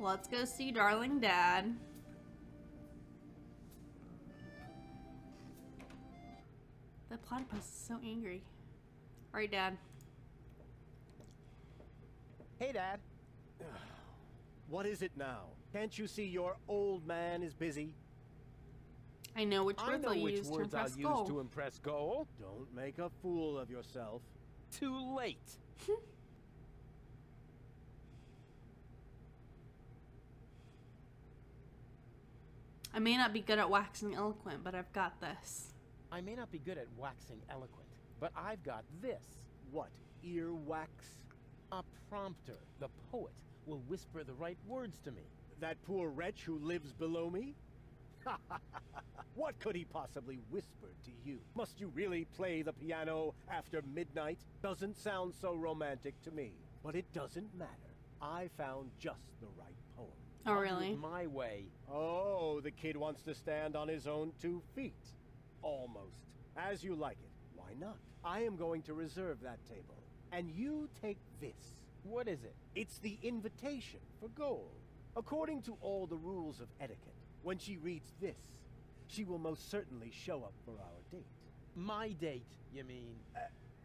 [SPEAKER 1] Let's go see Darling Dad. That platypus is so angry. Alright, Dad.
[SPEAKER 2] Hey, Dad.
[SPEAKER 8] What is it now? Can't you see your old man is busy?
[SPEAKER 1] I know which
[SPEAKER 2] I
[SPEAKER 1] words
[SPEAKER 2] know
[SPEAKER 1] I'll
[SPEAKER 2] which
[SPEAKER 1] use to
[SPEAKER 2] words I'll
[SPEAKER 1] impress
[SPEAKER 2] use
[SPEAKER 1] Goal.
[SPEAKER 2] to impress Goal.
[SPEAKER 8] Don't make a fool of yourself.
[SPEAKER 2] Too late.
[SPEAKER 1] I may not be good at waxing eloquent, but I've got this.
[SPEAKER 2] I may not be good at waxing eloquent, but I've got this.
[SPEAKER 8] What, earwax?
[SPEAKER 2] A prompter. The poet will whisper the right words to me.
[SPEAKER 8] That poor wretch who lives below me? What could he possibly whisper to you? Must you really play the piano after midnight? Doesn't sound so romantic to me. But it doesn't matter. I found just the right poem.
[SPEAKER 1] Oh,
[SPEAKER 2] I'll do
[SPEAKER 1] really?
[SPEAKER 2] it my way.
[SPEAKER 8] Oh, the kid wants to stand on his own 2 feet. Almost. As you like it. Why not? I am going to reserve that table. And you take this.
[SPEAKER 2] What is it?
[SPEAKER 8] It's the invitation for Goal. According to all the rules of etiquette, when she reads this, she will most certainly show up for our date.
[SPEAKER 2] My date, you mean?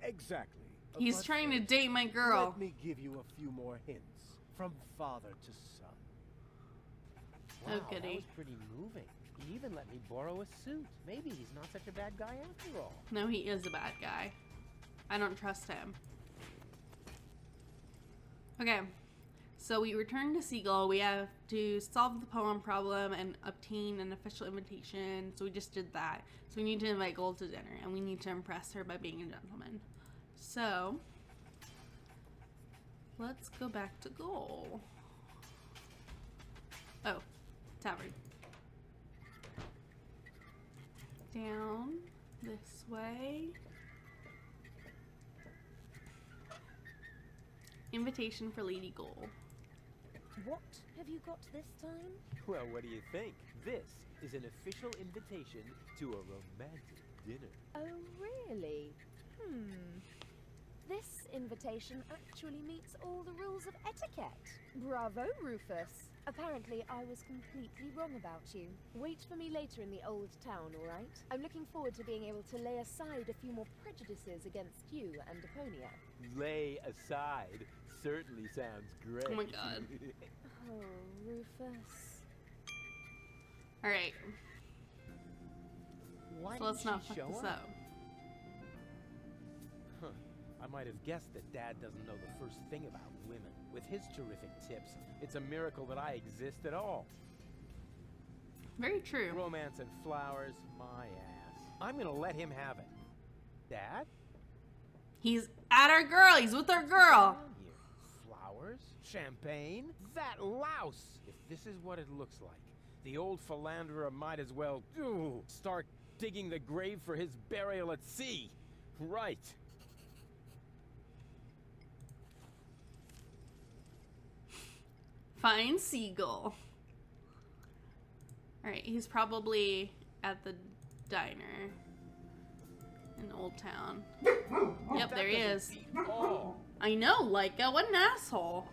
[SPEAKER 8] Exactly.
[SPEAKER 1] He's
[SPEAKER 8] But
[SPEAKER 1] trying to
[SPEAKER 8] first,
[SPEAKER 1] date my girl.
[SPEAKER 8] Let me give you a few more hints. From father to son.
[SPEAKER 1] Oh,
[SPEAKER 2] Wow, that
[SPEAKER 1] goody.
[SPEAKER 2] was pretty moving. He even let me borrow a suit. Maybe he's not such a bad guy after all.
[SPEAKER 1] No, he is a bad guy. I don't trust him. Okay, so we return to Seagull. We have to solve the poem problem and obtain an official invitation. So we just did that. So we need to invite Gold to dinner, and we need to impress her by being a gentleman. So let's go back to Goal. Oh, tavern. Down this way. Invitation for Lady Goal.
[SPEAKER 5] What have you got this time?
[SPEAKER 2] Well, what do you think? This is an official invitation to a romantic dinner.
[SPEAKER 5] Oh, really? This invitation actually meets all the rules of etiquette. Bravo, Rufus. Apparently, I was completely wrong about you. Wait for me later in the old town, all right? I'm looking forward to being able to lay aside a few more prejudices against you and Deponia.
[SPEAKER 2] Lay aside certainly sounds great.
[SPEAKER 1] Oh my god.
[SPEAKER 5] Oh, Rufus.
[SPEAKER 1] Alright,
[SPEAKER 2] Why
[SPEAKER 1] so let's
[SPEAKER 2] didn't
[SPEAKER 1] not
[SPEAKER 2] she
[SPEAKER 1] fuck
[SPEAKER 2] show
[SPEAKER 1] this
[SPEAKER 2] up?
[SPEAKER 1] up.
[SPEAKER 2] Huh. I might have guessed that Dad doesn't know the first thing about women. With his terrific tips, it's a miracle that I exist at all.
[SPEAKER 1] Very true.
[SPEAKER 2] Romance and flowers, my ass. I'm gonna let him have it. Dad?
[SPEAKER 1] He's at our girl. He's with our girl.
[SPEAKER 2] Down here. Flowers? Champagne? That louse! If this is what it looks like, the old philanderer might as well start digging the grave for his burial at sea. Right.
[SPEAKER 1] Find Seagull. Alright, he's probably at the diner in Old Town. Yep, there he is.
[SPEAKER 2] Oh,
[SPEAKER 1] I know, Laika. What an asshole.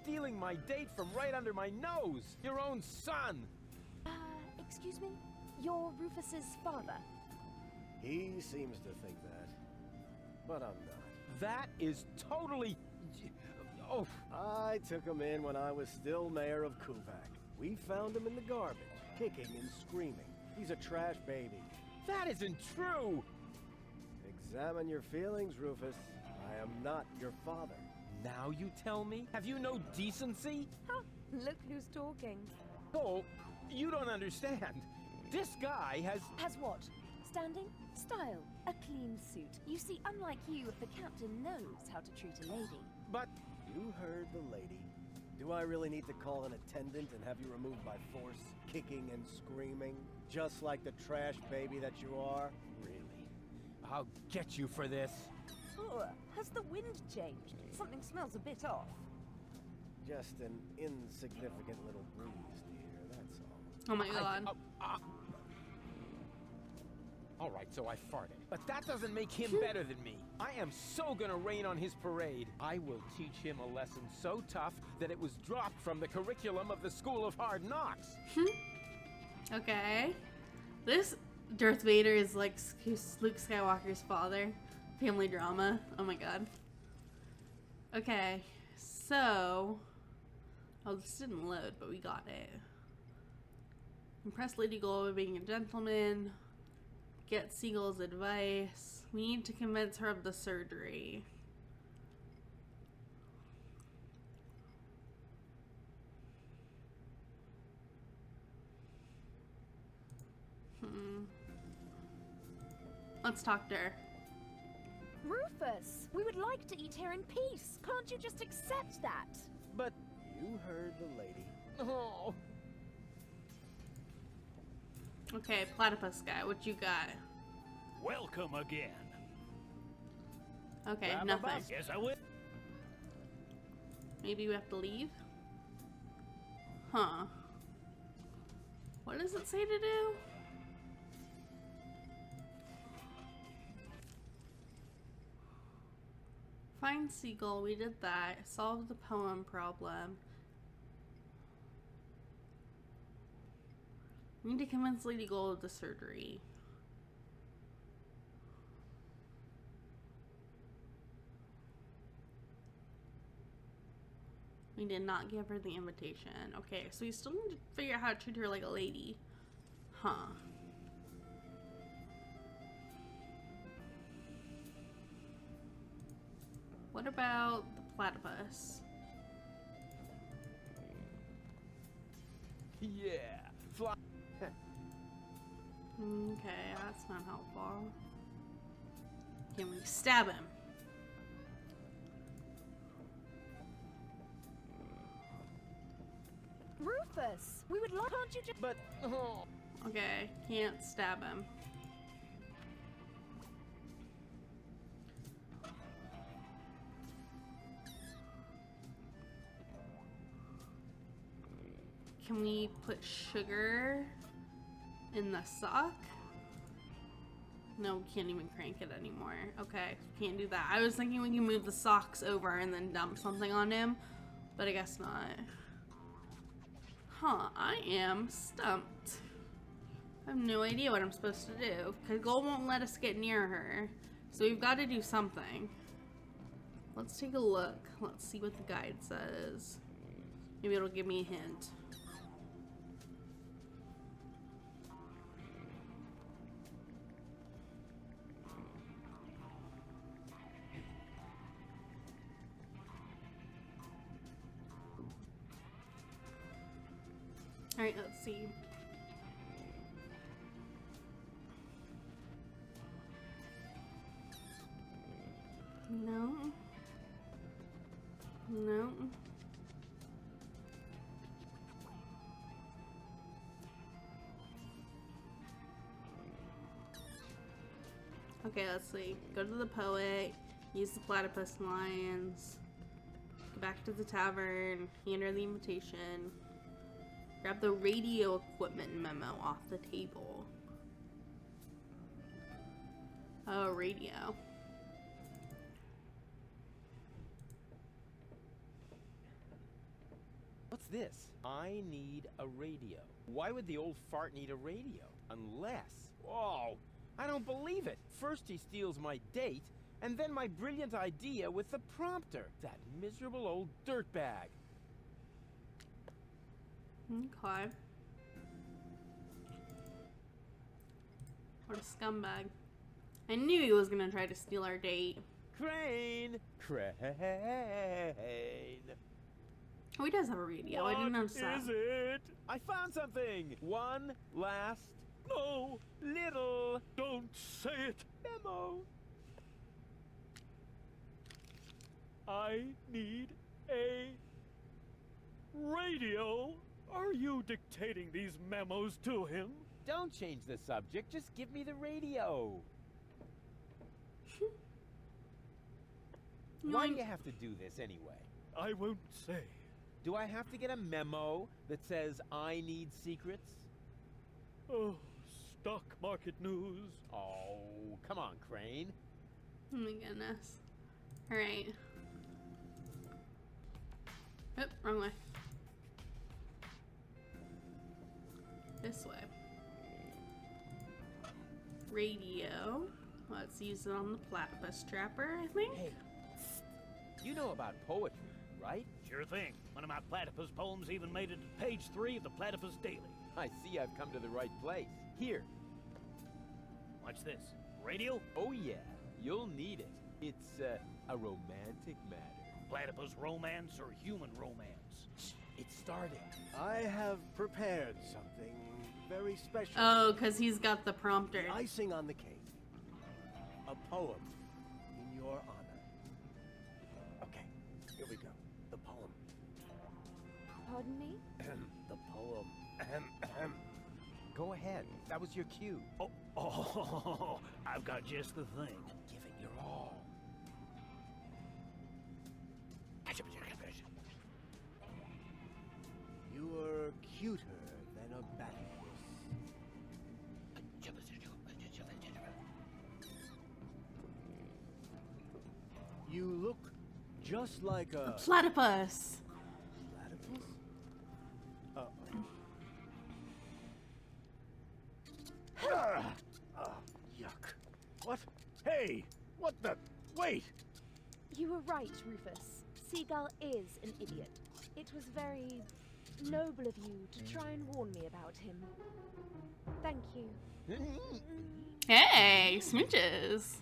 [SPEAKER 2] stealing my date from right under my nose. Your own son.
[SPEAKER 5] Excuse me? You're Rufus's father?
[SPEAKER 8] He seems to think that. But I'm not.
[SPEAKER 2] That is totally... Oh,
[SPEAKER 8] I took him in when I was still mayor of Kupak. We found him in the garbage, kicking and screaming. He's a trash baby.
[SPEAKER 2] that isn't true.
[SPEAKER 8] Examine your feelings, Rufus. I am not your father.
[SPEAKER 2] Now you tell me? Have you no decency?
[SPEAKER 5] Huh, look who's talking.
[SPEAKER 2] Cole, you don't understand. This guy has...
[SPEAKER 5] Has what? Standing? Style. A clean suit. You see, unlike you, the captain knows how to treat a lady.
[SPEAKER 2] But...
[SPEAKER 8] You heard the lady. Do I really need to call an attendant and have you removed by force, kicking and screaming? Just like the trash baby that you are?
[SPEAKER 2] Really? I'll get you for this.
[SPEAKER 5] Oh, has the wind changed? Something smells a bit off.
[SPEAKER 8] Just an insignificant little breeze, dear, that's all.
[SPEAKER 1] Oh my god.
[SPEAKER 2] All right, so I farted. But that doesn't make him better than me. I am so gonna rain on his parade. I will teach him a lesson so tough that it was dropped from the curriculum of the School of Hard Knocks.
[SPEAKER 1] Okay. This Darth Vader is like Luke Skywalker's father. Family drama. Oh my god. Okay. So, oh, this didn't load, but we got it. Impress Lady Gold by being a gentleman. Get Seagull's advice. We need to convince her of the surgery. Let's talk to her.
[SPEAKER 5] Rufus, we would like to eat here in peace. Can't you just accept that?
[SPEAKER 2] But
[SPEAKER 8] You heard the lady.
[SPEAKER 2] oh,
[SPEAKER 1] Okay, platypus guy, what you got?
[SPEAKER 4] Welcome again.
[SPEAKER 1] Okay,
[SPEAKER 2] Grab a
[SPEAKER 1] nothing.
[SPEAKER 2] bus.
[SPEAKER 4] Yes, I will.
[SPEAKER 1] Maybe we have to leave? Huh. What does it say to do? Find Seagull, we did that. Solve the poem problem. We need to convince Lady Gold of the surgery. We did not give her the invitation. Okay, so we still need to figure out how to treat her like a lady. Huh. What about the platypus?
[SPEAKER 2] yeah. Fly.
[SPEAKER 1] Okay, that's not helpful. Can we stab him?
[SPEAKER 5] Rufus, we would like. Can't you just.
[SPEAKER 2] But oh,
[SPEAKER 1] Okay, can't stab him. Can we put sugar in the sock? No, we can't even crank it anymore. Okay, can't do that. I was thinking we can move the socks over and then dump something on him, but I guess not. Huh, I am stumped. I have no idea what I'm supposed to do, because Gold won't let us get near her. So we've got to do something. Let's take a look. Let's see what the guide says. Maybe it'll give me a hint. Alright, let's see. No. No. Okay, let's see. Go to the poet, use the platypus lines, go back to the tavern, hand her the invitation. Grab the radio equipment memo off the table. Oh, radio.
[SPEAKER 2] what's this? I need a radio. Why would the old fart need a radio? Unless... Whoa! I don't believe it! First he steals my date, and then my brilliant idea with the prompter. That miserable old dirtbag.
[SPEAKER 1] Okay. What a scumbag. I knew he was gonna try to steal our date.
[SPEAKER 2] Crane! Crane!
[SPEAKER 1] Oh, he does have a radio. I didn't notice that.
[SPEAKER 4] What is it?
[SPEAKER 2] I found something! One last
[SPEAKER 4] No,
[SPEAKER 2] little
[SPEAKER 4] don't say it.
[SPEAKER 2] memo.
[SPEAKER 4] I need a radio. Are you dictating these memos to him?
[SPEAKER 2] Don't change the subject, just give me the radio. Why do you have to do this anyway?
[SPEAKER 4] I won't say.
[SPEAKER 2] Do I have to get a memo that says I need secrets?
[SPEAKER 4] Oh, stock market news.
[SPEAKER 2] Oh, come on, Crane.
[SPEAKER 1] Oh my goodness. Alright. Oop, wrong way. This way. Radio. Let's use it on the platypus trapper, I think.
[SPEAKER 2] Hey, you know about poetry, right?
[SPEAKER 4] Sure thing. One of my platypus poems even made it to page 3 of the Platypus Daily.
[SPEAKER 2] I see I've come to the right place. Here.
[SPEAKER 4] Watch this. Radio?
[SPEAKER 2] Oh yeah, you'll need it. It's a romantic matter.
[SPEAKER 4] Platypus romance or human romance?
[SPEAKER 2] It started.
[SPEAKER 8] I have prepared something very special.
[SPEAKER 1] Oh, because he's got the prompter.
[SPEAKER 8] The icing on the cake. A poem in your honor. Okay, here we go. The poem.
[SPEAKER 5] Pardon me?
[SPEAKER 8] The poem.
[SPEAKER 2] Go ahead. That was your cue.
[SPEAKER 4] Oh, I've got just the thing.
[SPEAKER 2] Give it your all.
[SPEAKER 8] You are cuter than a platypus. You look just like a
[SPEAKER 1] Platypus.
[SPEAKER 8] platypus? Yuck. What? Hey! What the? Wait!
[SPEAKER 5] You were right, Rufus. Seagull is an idiot. It was very noble of you to try and warn me about him. Thank you.
[SPEAKER 1] Hey, smooches.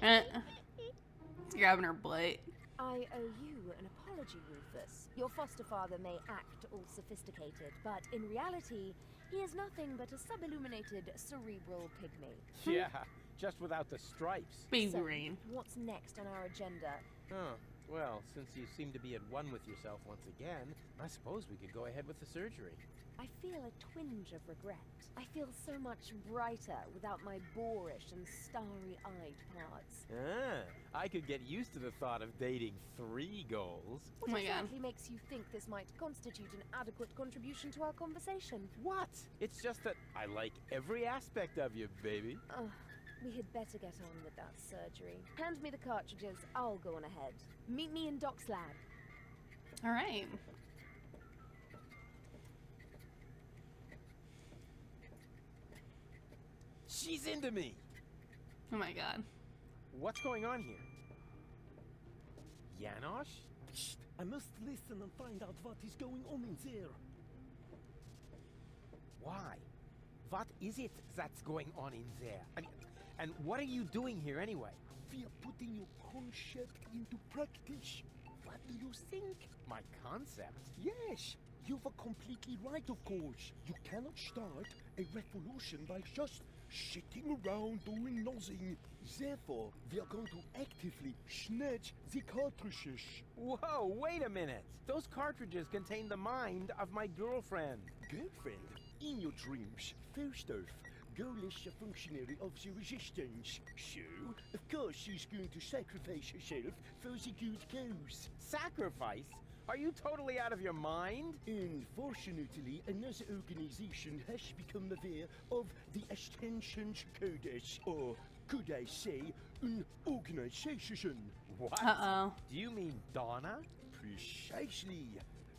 [SPEAKER 1] It's grabbing her butt.
[SPEAKER 5] I owe you an apology, Rufus. Your foster father may act all sophisticated, but in reality, he is nothing but a sub-illuminated cerebral pygmy.
[SPEAKER 2] Yeah, just without the stripes.
[SPEAKER 1] Baby
[SPEAKER 5] So,
[SPEAKER 1] rain.
[SPEAKER 5] what's next on our agenda?
[SPEAKER 2] Huh. Well, since you seem to be at one with yourself once again, I suppose we could go ahead with the surgery.
[SPEAKER 5] I feel a twinge of regret. I feel so much brighter without my boorish and starry-eyed parts.
[SPEAKER 2] Ah, I could get used to the thought of dating 3 goals.
[SPEAKER 5] What
[SPEAKER 1] Oh my God.
[SPEAKER 5] exactly makes you think this might constitute an adequate contribution to our conversation?
[SPEAKER 2] What? It's just that I like every aspect of you, baby.
[SPEAKER 5] We had better get on with that surgery. Hand me the cartridges, I'll go on ahead. Meet me in Doc's lab.
[SPEAKER 1] All right.
[SPEAKER 2] She's into me.
[SPEAKER 1] Oh my God.
[SPEAKER 2] What's going on here? Janosch?
[SPEAKER 3] Psst, I must listen and find out what is going on in there.
[SPEAKER 2] Why? What is it that's going on in there? And what are you doing here anyway?
[SPEAKER 3] We are putting your concept into practice. What do you think?
[SPEAKER 2] My concept?
[SPEAKER 3] Yes, you were completely right, of course. You cannot start a revolution by just sitting around doing nothing. Therefore, we are going to actively snatch the cartridges.
[SPEAKER 2] Whoa, wait a minute. Those cartridges contain the mind of my girlfriend.
[SPEAKER 3] Girlfriend, in your dreams, first off, Goal is a functionary of the resistance. So, of course, she's going to sacrifice herself for the good cause.
[SPEAKER 2] Sacrifice? Are you totally out of your mind?
[SPEAKER 3] Unfortunately, another organization has become aware of the Ascension's Codex, or could I say, an organization.
[SPEAKER 2] What?
[SPEAKER 1] Uh-oh.
[SPEAKER 2] Do you mean Donna?
[SPEAKER 3] Precisely.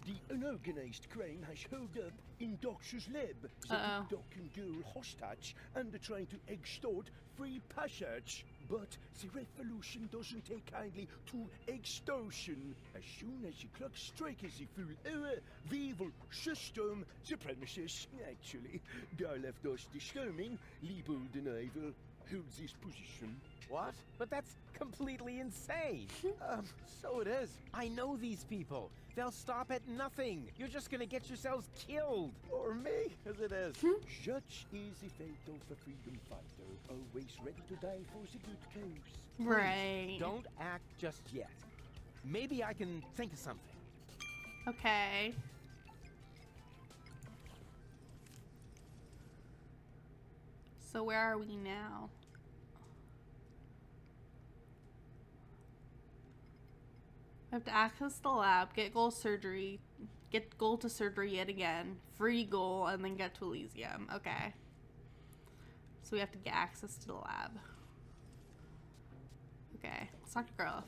[SPEAKER 3] The unorganized crime has held up in Doc's lab. They
[SPEAKER 1] Uh-oh.
[SPEAKER 3] took Doc and girl hostage and are trying to extort free passage. But the revolution doesn't take kindly to extortion. As soon as the clock strikes the full hour, we will system the premises. Actually, they left us disturbing. Liebold and I will hold this position.
[SPEAKER 2] What? But that's completely insane. So it is. I know these people. They'll stop at nothing. You're just gonna get yourselves killed.
[SPEAKER 7] Or me, as it is.
[SPEAKER 3] Such is the fate of a freedom fighter, always ready to die for the good cause.
[SPEAKER 1] Right.
[SPEAKER 2] Don't act just yet. Maybe I can think of something.
[SPEAKER 1] Okay. So where are we now? We have to access the lab, get goal to surgery yet again, free goal, and then get to Elysium. Okay. So we have to get access to the lab. Okay, let's talk to Garliff.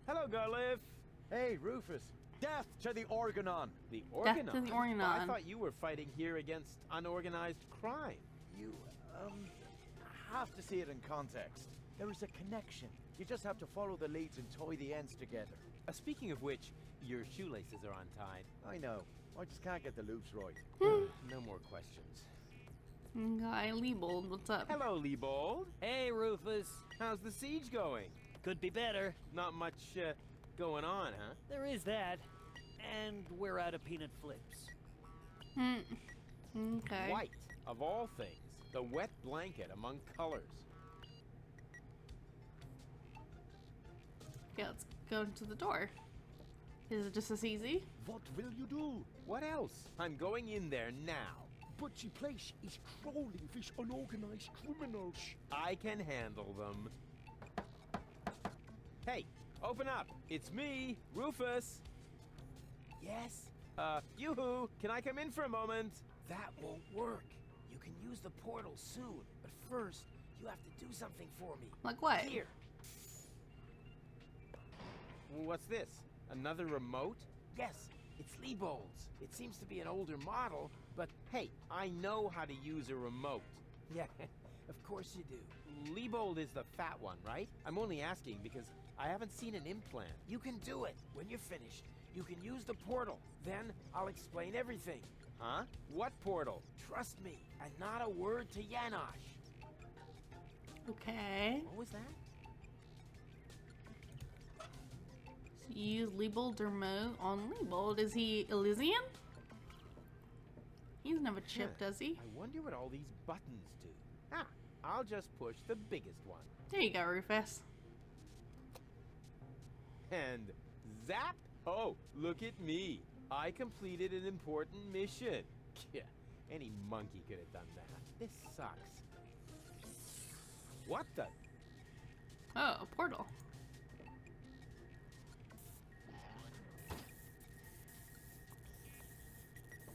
[SPEAKER 2] Hello, Garliff.
[SPEAKER 7] Hey, Rufus. Death to the Organon.
[SPEAKER 2] The
[SPEAKER 1] Death
[SPEAKER 2] Organon?
[SPEAKER 1] to the Organon.
[SPEAKER 2] I thought you were fighting here against unorganized crime.
[SPEAKER 7] You, have to see it in context. There is a connection You just have to follow the leads and tie the ends together.
[SPEAKER 2] Speaking of which, your shoelaces are untied.
[SPEAKER 7] I know. I just can't get the loops right.
[SPEAKER 2] No more questions.
[SPEAKER 1] Guy Liebold, what's up?
[SPEAKER 2] Hello, Liebold.
[SPEAKER 4] Hey, Rufus.
[SPEAKER 2] How's the siege going?
[SPEAKER 4] Could be better.
[SPEAKER 2] Not much going on, huh?
[SPEAKER 4] There is that. And we're out of peanut flips.
[SPEAKER 1] Okay.
[SPEAKER 2] White, of all things. The wet blanket among colors.
[SPEAKER 1] Okay, let's go to the door. Is it just as easy?
[SPEAKER 3] What will you do?
[SPEAKER 2] What else? I'm going in there now.
[SPEAKER 3] But the place is crawling with unorganized criminals.
[SPEAKER 2] I can handle them. Hey, open up. It's me, Rufus. Yes? Yoo-hoo, can I come in for a moment?
[SPEAKER 9] That won't work. You can use the portal soon, but first, you have to do something for me.
[SPEAKER 1] Like what?
[SPEAKER 9] Here.
[SPEAKER 2] What's this? Another remote?
[SPEAKER 9] Yes, it's Liebold's. It seems to be an older model, but
[SPEAKER 2] Hey, I know how to use a remote.
[SPEAKER 9] yeah, of course you do.
[SPEAKER 2] Liebold is the fat one, right? I'm only asking because I haven't seen an implant.
[SPEAKER 9] You can do it. When you're finished, you can use the portal. Then I'll explain everything.
[SPEAKER 2] Huh? What portal?
[SPEAKER 9] Trust me, and not a word to Janosch.
[SPEAKER 1] Okay.
[SPEAKER 2] What was that?
[SPEAKER 1] So you use Liebold remote on Liebold. Is he Elysian? He doesn't have a chip, does he?
[SPEAKER 2] I wonder what all these buttons do. Ah, I'll just push the biggest one.
[SPEAKER 1] There you go, Rufus.
[SPEAKER 2] And zap! Oh, look at me. I completed an important mission. Yeah, any monkey could have done that. This sucks. What the?
[SPEAKER 1] Oh, a portal.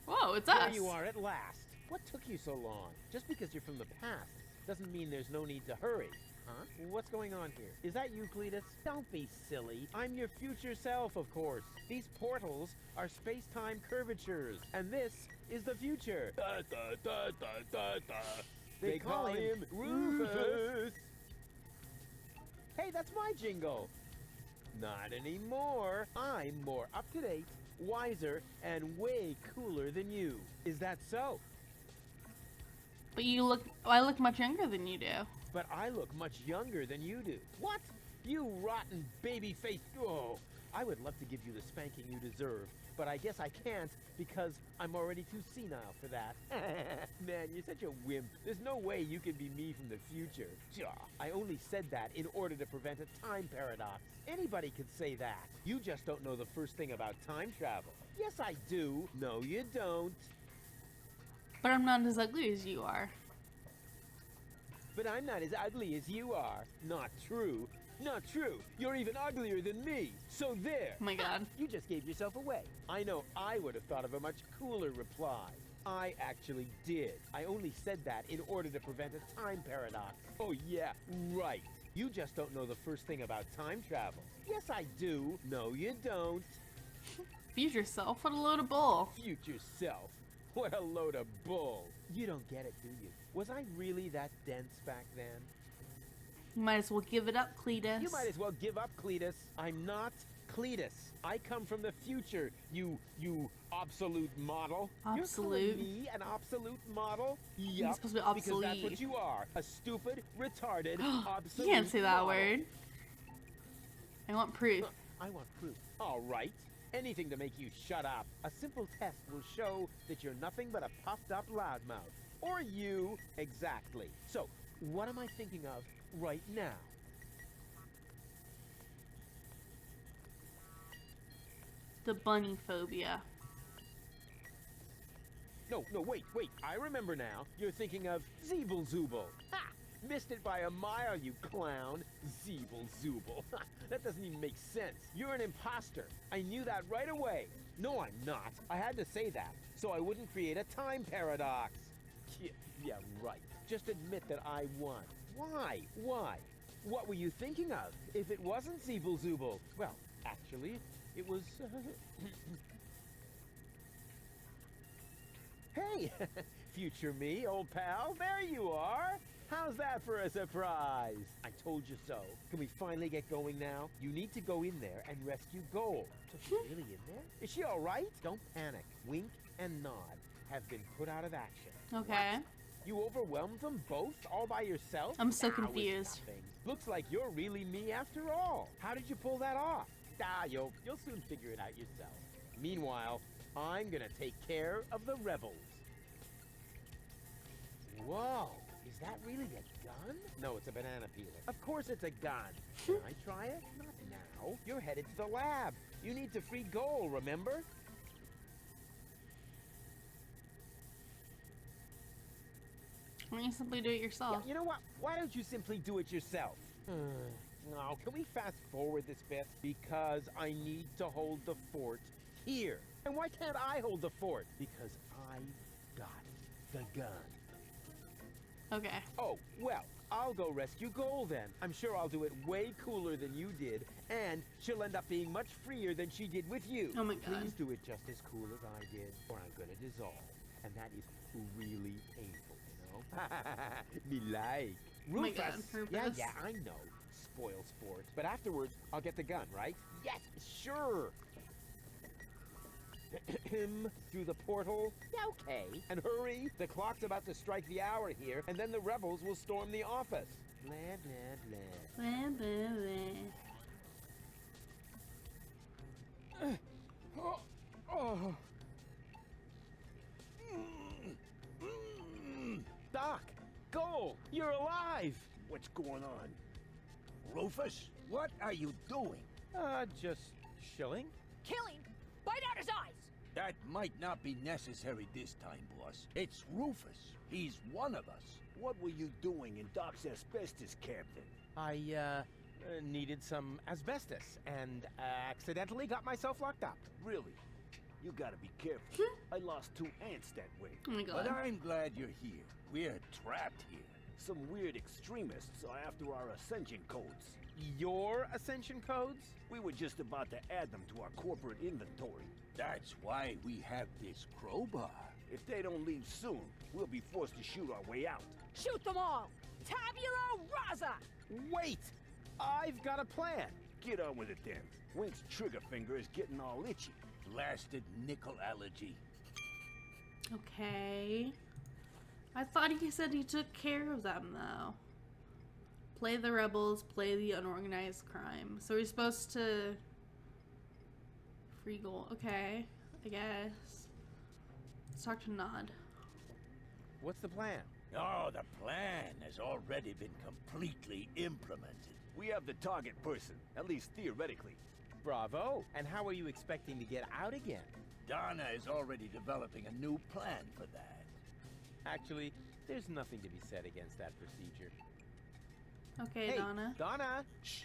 [SPEAKER 1] Whoa, it's us.
[SPEAKER 2] There you are at last. What took you so long? Just because you're from the past doesn't mean there's no need to hurry. Huh? What's going on here? Is that you, Cletus? Don't be silly. I'm your future self, of course. These portals are space-time curvatures, and this is the future. Da, da, da, da, da, da. They call him Rufus. Hey, that's my jingle. Not anymore. I'm more up-to-date, wiser, and way cooler than you. Is that so?
[SPEAKER 1] But I look much younger than you do.
[SPEAKER 2] But I look much younger than you do. What? You rotten baby-faced... Oh, I would love to give you the spanking you deserve, but I guess I can't because I'm already too senile for that. Man, you're such a wimp. There's no way you can be me from the future. I only said that in order to prevent a time paradox. Anybody could say that. You just don't know the first thing about time travel. Yes, I do. No, you don't.
[SPEAKER 1] But I'm not as ugly as you are.
[SPEAKER 2] But I'm not as ugly as you are. Not true. Not true. You're even uglier than me. So there.
[SPEAKER 1] Oh my god.
[SPEAKER 2] You just gave yourself away. I know I would have thought of a much cooler reply. I actually did. I only said that in order to prevent a time paradox. Oh yeah, right. You just don't know the first thing about time travel. Yes, I do. No, you don't.
[SPEAKER 1] Future self, what a load of bull.
[SPEAKER 2] Future self. What a load of bull. You don't get it, do you? Was I really that dense back then?
[SPEAKER 1] You might as well give it up, Cletus.
[SPEAKER 2] You might as well give up, Cletus. I'm not Cletus. I come from the future, you obsolete model.
[SPEAKER 1] Obsolete?
[SPEAKER 2] You're calling me an obsolete model?
[SPEAKER 1] You're
[SPEAKER 2] Yup,
[SPEAKER 1] supposed to be obsolete.
[SPEAKER 2] because that's what you are. A stupid, retarded, obsolete
[SPEAKER 1] You can't say that
[SPEAKER 2] model.
[SPEAKER 1] word. I want proof.
[SPEAKER 2] I want proof. All right. Anything to make you shut up. A simple test will show that you're nothing but a puffed up loudmouth. Or you, exactly. So, what am I thinking of right now?
[SPEAKER 1] The bunny phobia.
[SPEAKER 2] No, wait. I remember now. You're thinking of Zeeble-Zooble. Ha! Missed it by a mile, you clown. Zeeble-Zooble. That doesn't even make sense. You're an imposter. I knew that right away. No, I'm not. I had to say that, so I wouldn't create a time paradox. Yeah, right. Just admit that I won. Why? What were you thinking of? If it wasn't Zeeble-Zooble? Well, actually, it was... Hey, Hi! Future me, old pal, there you are! How's that for a surprise? I told you so. Can we finally get going now? You need to go in there and rescue Gold. So she's really in there? Is she all right? Don't panic. Wink and Nod have been put out of action.
[SPEAKER 1] Okay.
[SPEAKER 2] What? You overwhelmed them both all by yourself?
[SPEAKER 1] I'm so
[SPEAKER 2] Nah, it's
[SPEAKER 1] confused.
[SPEAKER 2] nothing. Looks like you're really me after all. How did you pull that off? You'll soon figure it out yourself. Meanwhile, I'm gonna take care of the rebels. Whoa, is that really a gun? No, it's a banana peeler. Of course it's a gun. Can I try it? Not now. You're headed to the lab. You need to free Goal, remember?
[SPEAKER 1] Why don't you simply do it yourself?
[SPEAKER 2] Yeah, you know what? Why don't you simply do it yourself? No, can we fast forward this bit? Because I need to hold the fort here. And why can't I hold the fort? Because I got the gun.
[SPEAKER 1] Okay.
[SPEAKER 2] Oh, well, I'll go rescue Goal then. I'm sure I'll do it way cooler than you did, and she'll end up being much freer than she did with you.
[SPEAKER 1] Oh my God.
[SPEAKER 2] Please do it just as cool as I did, or I'm gonna dissolve. And that is really painful, you know? Me like.
[SPEAKER 1] Oh my
[SPEAKER 2] Rufus!
[SPEAKER 1] God, Rufus.
[SPEAKER 2] Yeah, I know. Spoil sport. But afterwards, I'll get the gun, right? Yes, sure. Through the portal? Yeah, okay. And hurry, the clock's about to strike the hour here, and then the rebels will storm the office. Blah, blah, blah.
[SPEAKER 1] Blah, blah, blah.
[SPEAKER 2] Doc! Goal! You're alive!
[SPEAKER 3] What's going on? Rufus, what are you doing?
[SPEAKER 2] Just chilling.
[SPEAKER 10] Killing! Bite out his eyes!
[SPEAKER 3] That might not be necessary this time, boss. It's Rufus. He's one of us. What were you doing in Doc's asbestos, Captain?
[SPEAKER 2] I, needed some asbestos, and accidentally got myself locked up.
[SPEAKER 3] Really? You gotta be careful. I lost 2 ants that way.
[SPEAKER 1] Oh my God.
[SPEAKER 3] But I'm glad you're here. We're trapped here. Some weird extremists are after our ascension codes.
[SPEAKER 2] Your ascension codes?
[SPEAKER 3] We were just about to add them to our corporate inventory. That's why we have this crowbar. If they don't leave soon, we'll be forced to shoot our way out.
[SPEAKER 10] Shoot them all! Tabula rasa!
[SPEAKER 2] Wait! I've got a plan.
[SPEAKER 3] Get on with it then. Wink's trigger finger is getting all itchy. Blasted nickel allergy.
[SPEAKER 1] Okay. I thought he said he took care of them, though. Play the rebels, play the unorganized crime. So we're supposed to... Free Goal. Okay, I guess. Let's talk to Nod.
[SPEAKER 2] What's the plan?
[SPEAKER 3] Oh, the plan has already been completely implemented. We have the target person, at least theoretically.
[SPEAKER 2] Bravo. And how are you expecting to get out again?
[SPEAKER 3] Donna is already developing a new plan for that.
[SPEAKER 2] Actually, there's nothing to be said against that procedure.
[SPEAKER 1] Okay,
[SPEAKER 2] Hey,
[SPEAKER 1] Donna.
[SPEAKER 2] Donna!
[SPEAKER 3] Shh!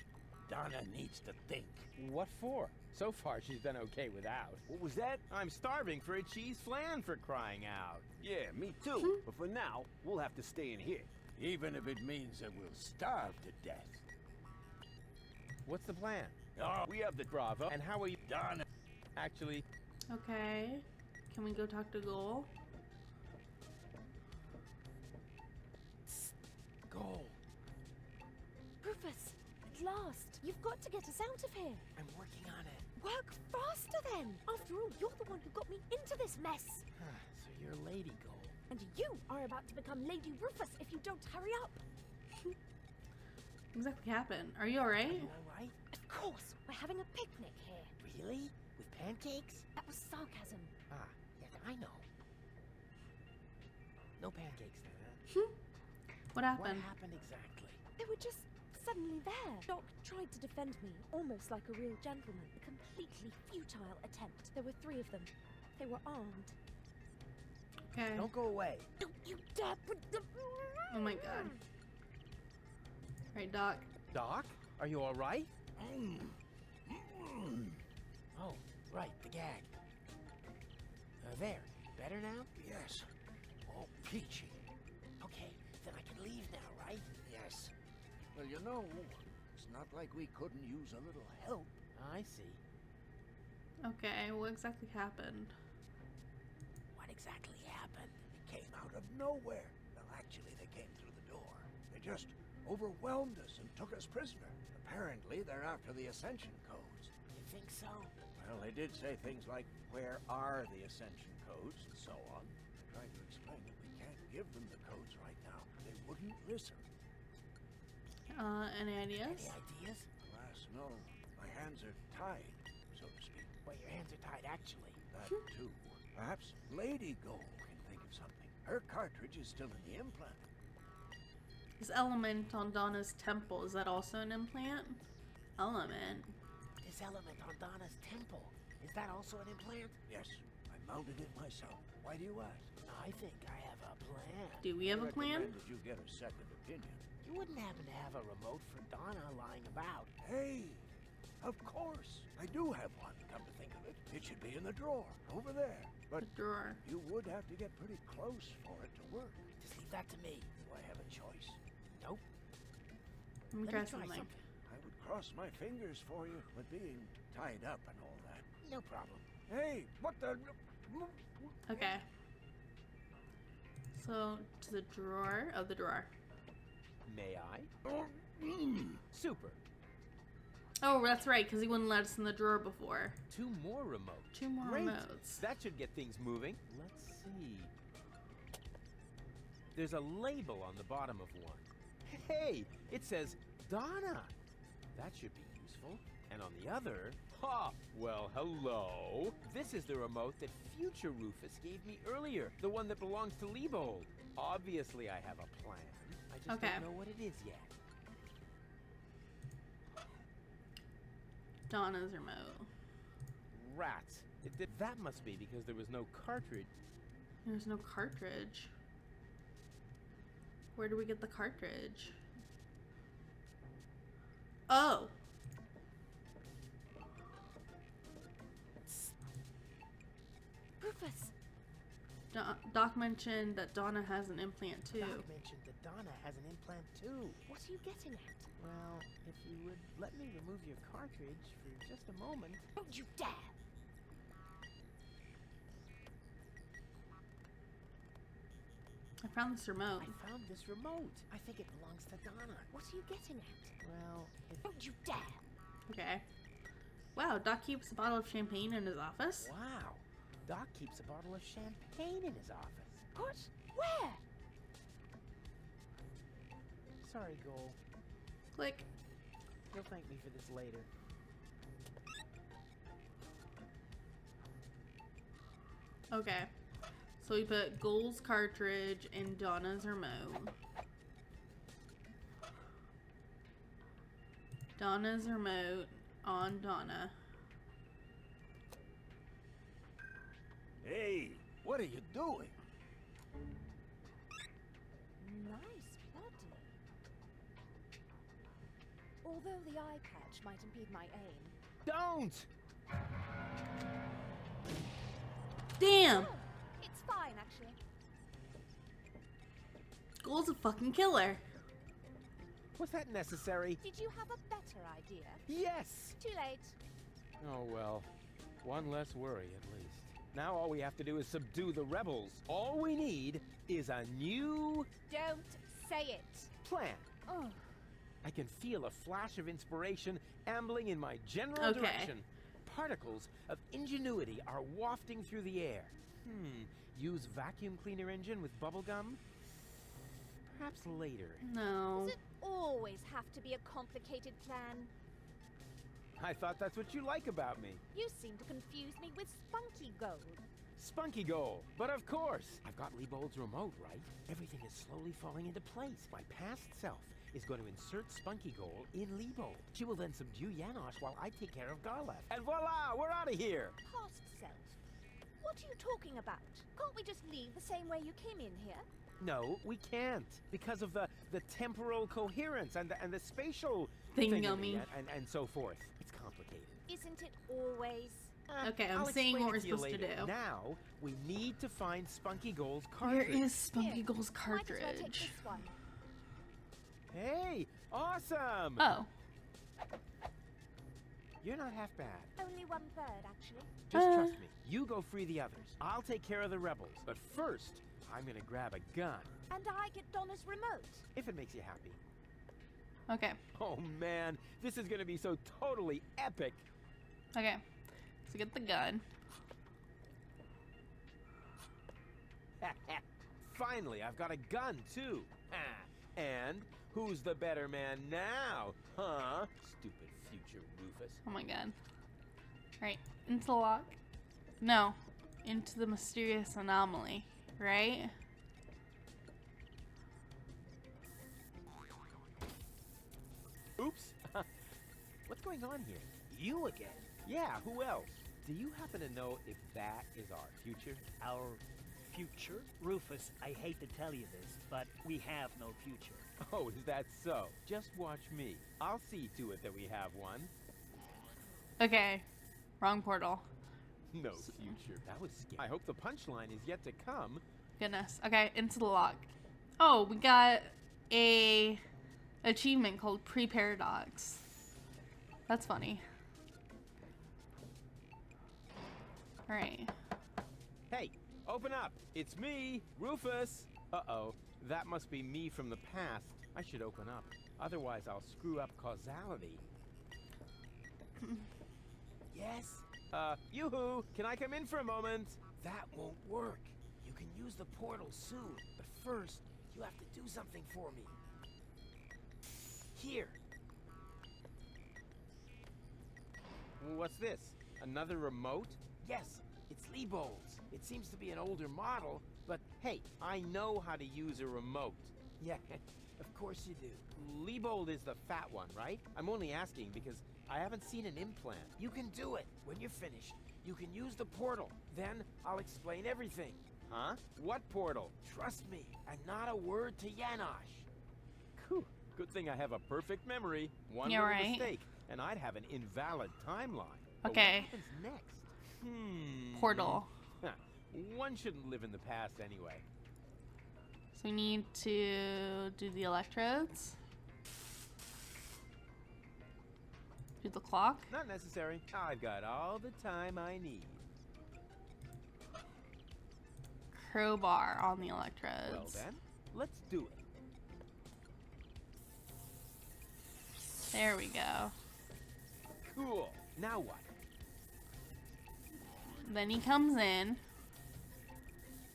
[SPEAKER 3] Donna needs to think.
[SPEAKER 2] What for? So far, she's been okay without.
[SPEAKER 3] What was that?
[SPEAKER 2] I'm starving for a cheese flan, for crying out.
[SPEAKER 3] Yeah, me too. But for now, we'll have to stay in here. Even if it means that we'll starve to death.
[SPEAKER 2] What's the plan?
[SPEAKER 3] Oh, we have the
[SPEAKER 2] Bravo. And how are you...
[SPEAKER 3] Donna.
[SPEAKER 2] Actually...
[SPEAKER 1] Okay. Can we go talk to Goal?
[SPEAKER 2] Goal.
[SPEAKER 5] Rufus, at last. You've got to get us out of here.
[SPEAKER 2] I'm working on it.
[SPEAKER 5] Work faster then. After all, you're the one who got me into this mess.
[SPEAKER 2] So you're Lady Goal.
[SPEAKER 5] And you are about to become Lady Rufus if you don't hurry up.
[SPEAKER 1] What exactly happened? Are you alright?
[SPEAKER 2] Are you alright?
[SPEAKER 5] Of course, we're having a picnic here.
[SPEAKER 2] Really? With pancakes?
[SPEAKER 5] That was sarcasm.
[SPEAKER 2] Yeah, I know. No pancakes then, huh?
[SPEAKER 1] What happened?
[SPEAKER 2] What happened exactly?
[SPEAKER 5] They were just suddenly there. Doc tried to defend me, almost like a real gentleman. A completely futile attempt. There were 3 of them. They were armed.
[SPEAKER 1] Okay.
[SPEAKER 2] Don't go away.
[SPEAKER 5] Don't you dare put the...
[SPEAKER 1] Oh my God. Right, Doc.
[SPEAKER 2] Doc? Are you alright? Oh, right, the gag. There. Better now?
[SPEAKER 3] Yes. All peachy.
[SPEAKER 2] Okay, then I can leave now, right?
[SPEAKER 3] Yes. Well, you know, it's not like we couldn't use a little help.
[SPEAKER 2] I see.
[SPEAKER 1] Okay, what exactly happened?
[SPEAKER 2] What
[SPEAKER 9] exactly happened?
[SPEAKER 3] It came out of nowhere. Well, actually, they came through the door. They just overwhelmed us and took us prisoner. Apparently, they're after the Ascension codes.
[SPEAKER 9] You think so?
[SPEAKER 3] Well, they did say things like, where are the Ascension codes, and so on. I tried to explain that we can't give them the codes right now. They wouldn't listen.
[SPEAKER 1] Any ideas?
[SPEAKER 9] Any ideas?
[SPEAKER 3] Alas, no. My hands are tied, so to speak.
[SPEAKER 9] Well, your hands are tied, actually.
[SPEAKER 3] That, too. Perhaps Lady Gold can think of something. Her cartridge is still in the implant.
[SPEAKER 1] This element on Donna's temple, is that also an implant? Element.
[SPEAKER 9] This element on Donna's temple, is that also an implant?
[SPEAKER 3] Yes, I mounted it myself. Why do you ask?
[SPEAKER 9] I think I have a plan.
[SPEAKER 1] Do we have a plan?
[SPEAKER 3] Recommended you get a second opinion.
[SPEAKER 9] You wouldn't happen to have a remote for Donna lying about?
[SPEAKER 3] Hey, of course. I do have one, come to think of it. It should be in the drawer, over there. But
[SPEAKER 1] The drawer.
[SPEAKER 3] you would have to get pretty close for it to work.
[SPEAKER 9] Just leave that to me.
[SPEAKER 3] Do I have a choice?
[SPEAKER 9] Nope.
[SPEAKER 1] Let me
[SPEAKER 9] Let
[SPEAKER 1] try
[SPEAKER 9] me try
[SPEAKER 1] something.
[SPEAKER 3] I would cross my fingers for you, but being tied up and all that.
[SPEAKER 9] No problem.
[SPEAKER 3] Hey, what the...
[SPEAKER 1] Okay. So, to the drawer of the drawer.
[SPEAKER 2] May I? Super.
[SPEAKER 1] Oh, that's right, because he wouldn't let us in the drawer before.
[SPEAKER 2] 2 more remotes.
[SPEAKER 1] 2 more
[SPEAKER 2] Great.
[SPEAKER 1] remotes.
[SPEAKER 2] That should get things moving. Let's see. There's a label on the bottom of one. Hey, it says Donna. That should be useful. And on the other, well, hello. This is the remote that future Rufus gave me earlier, the one that belongs to Liebold. Obviously, I have a plan. I just
[SPEAKER 1] Okay.
[SPEAKER 2] don't know what it is yet.
[SPEAKER 1] Donna's remote.
[SPEAKER 2] Rats. That must be because there was no cartridge.
[SPEAKER 1] There's no cartridge. Where do we get the cartridge? Oh!
[SPEAKER 5] Rufus!
[SPEAKER 1] Doc mentioned that Donna has an implant too.
[SPEAKER 9] Doc mentioned that Donna has an implant too.
[SPEAKER 5] What are you getting at?
[SPEAKER 9] Well, if you would let me remove your cartridge for just a moment.
[SPEAKER 5] Don't you dare!
[SPEAKER 1] I found this remote.
[SPEAKER 9] I found this remote. I think it belongs to Donna.
[SPEAKER 5] What are you getting at?
[SPEAKER 9] Well, if...
[SPEAKER 5] Don't you dare!
[SPEAKER 1] Okay. Wow, Doc keeps a bottle of champagne in his office.
[SPEAKER 9] Wow. Doc keeps a bottle of champagne in his office.
[SPEAKER 5] What? Where?
[SPEAKER 9] Sorry, Goal.
[SPEAKER 1] Click.
[SPEAKER 9] You'll thank me for this later.
[SPEAKER 1] Okay. So we put Goal's cartridge in Donna's remote. Donna's remote on Donna.
[SPEAKER 3] Hey, what are you doing?
[SPEAKER 5] Nice body. Although the eye patch might impede my aim.
[SPEAKER 2] Don't!
[SPEAKER 1] Damn!
[SPEAKER 5] Oh, it's fine, actually.
[SPEAKER 1] Goal's a fucking killer.
[SPEAKER 2] Was that necessary?
[SPEAKER 5] Did you have a better idea?
[SPEAKER 2] Yes!
[SPEAKER 5] Too late.
[SPEAKER 2] Oh well, one less worry at least. Now all we have to do is subdue the rebels. All we need is a new
[SPEAKER 5] Don't say it.
[SPEAKER 2] plan.
[SPEAKER 5] Oh,
[SPEAKER 2] I can feel a flash of inspiration ambling in my general
[SPEAKER 1] Okay.
[SPEAKER 2] direction. Particles of ingenuity are wafting through the air. Use vacuum cleaner engine with bubblegum? Perhaps later.
[SPEAKER 1] No.
[SPEAKER 5] does it always have to be a complicated plan?
[SPEAKER 2] I thought that's what you like about me.
[SPEAKER 5] You seem to confuse me with Spunky Gold.
[SPEAKER 2] Spunky Goal. But of course, I've got Liebold's remote, right? Everything is slowly falling into place. My past self is going to insert Spunky Goal in Liebold. She will then subdue Janosch while I take care of Garlef. And voila, we're out of here!
[SPEAKER 5] Past self. What are you talking about? Can't we just leave the same way you came in here?
[SPEAKER 2] No, we can't. Because of the temporal coherence and the spatial
[SPEAKER 1] Thingummy.
[SPEAKER 2] and so forth. It's complicated.
[SPEAKER 5] Isn't it always?
[SPEAKER 1] Okay, I'm
[SPEAKER 2] I'll
[SPEAKER 1] seeing
[SPEAKER 2] explain
[SPEAKER 1] what
[SPEAKER 2] it
[SPEAKER 1] we're
[SPEAKER 2] to you
[SPEAKER 1] supposed to
[SPEAKER 2] later.
[SPEAKER 1] do.
[SPEAKER 2] Now, we need to find Spunky Goal's
[SPEAKER 1] Where
[SPEAKER 2] cartridge.
[SPEAKER 1] is Spunky
[SPEAKER 5] Here,
[SPEAKER 1] Goal's
[SPEAKER 5] Might as well take
[SPEAKER 1] cartridge?
[SPEAKER 5] this one.
[SPEAKER 2] Hey, awesome!
[SPEAKER 1] Oh.
[SPEAKER 2] You're not half bad.
[SPEAKER 5] Only 1/3, actually.
[SPEAKER 2] Just trust me. You go free the others. I'll take care of the rebels. But first, I'm gonna grab a gun.
[SPEAKER 5] And I get Donna's remote.
[SPEAKER 2] If it makes you happy.
[SPEAKER 1] Okay.
[SPEAKER 2] Oh man, this is gonna be so totally epic.
[SPEAKER 1] Okay. So get the gun.
[SPEAKER 2] Finally, I've got a gun too. And who's the better man now? Huh? Stupid future Rufus.
[SPEAKER 1] Oh my god. Right. Into the lock. No. Into the mysterious anomaly. Right?
[SPEAKER 2] Oops. What's going on here?
[SPEAKER 9] You again?
[SPEAKER 2] Yeah, who else? Do you happen to know if that is our future?
[SPEAKER 4] Our future? Rufus, I hate to tell you this, but we have no future.
[SPEAKER 2] Oh, is that so? Just watch me. I'll see to it that we have one.
[SPEAKER 1] Okay. Wrong portal.
[SPEAKER 2] No future. That was scary. I hope the punchline is yet to come.
[SPEAKER 1] Goodness. Okay, into the lock. Oh, we got a achievement called pre-paradox. That's funny. Alright.
[SPEAKER 2] Hey, open up. It's me, Rufus. Uh-oh. That must be me from the past. I should open up. Otherwise, I'll screw up causality.
[SPEAKER 9] Yes?
[SPEAKER 2] Yoo-hoo! Can I come in for a moment?
[SPEAKER 9] That won't work. You can use the portal soon, but first, you have to do something for me. Here.
[SPEAKER 2] What's this? Another remote?
[SPEAKER 9] Yes, it's Liebold's. It seems to be an older model, but
[SPEAKER 2] Hey, I know how to use a remote.
[SPEAKER 9] yeah, of course you do.
[SPEAKER 2] Liebold is the fat one, right? I'm only asking because I haven't seen an implant.
[SPEAKER 9] You can do it. When you're finished, you can use the portal. Then I'll explain everything.
[SPEAKER 2] Huh? What portal?
[SPEAKER 9] Trust me, and not a word to Yanosh.
[SPEAKER 2] Whew. Good thing I have a perfect memory. One
[SPEAKER 1] Yeah,
[SPEAKER 2] little
[SPEAKER 1] right.
[SPEAKER 2] mistake, and I'd have an invalid timeline. But
[SPEAKER 1] Okay.
[SPEAKER 2] what happens next?
[SPEAKER 1] Portal.
[SPEAKER 2] Huh. One shouldn't live in the past anyway.
[SPEAKER 1] So we need to do the electrodes. Do the clock.
[SPEAKER 2] Not necessary. I've got all the time I need.
[SPEAKER 1] Crowbar on the electrodes.
[SPEAKER 2] Well then, let's do it.
[SPEAKER 1] There we go.
[SPEAKER 2] Cool. Now what?
[SPEAKER 1] Then he comes in.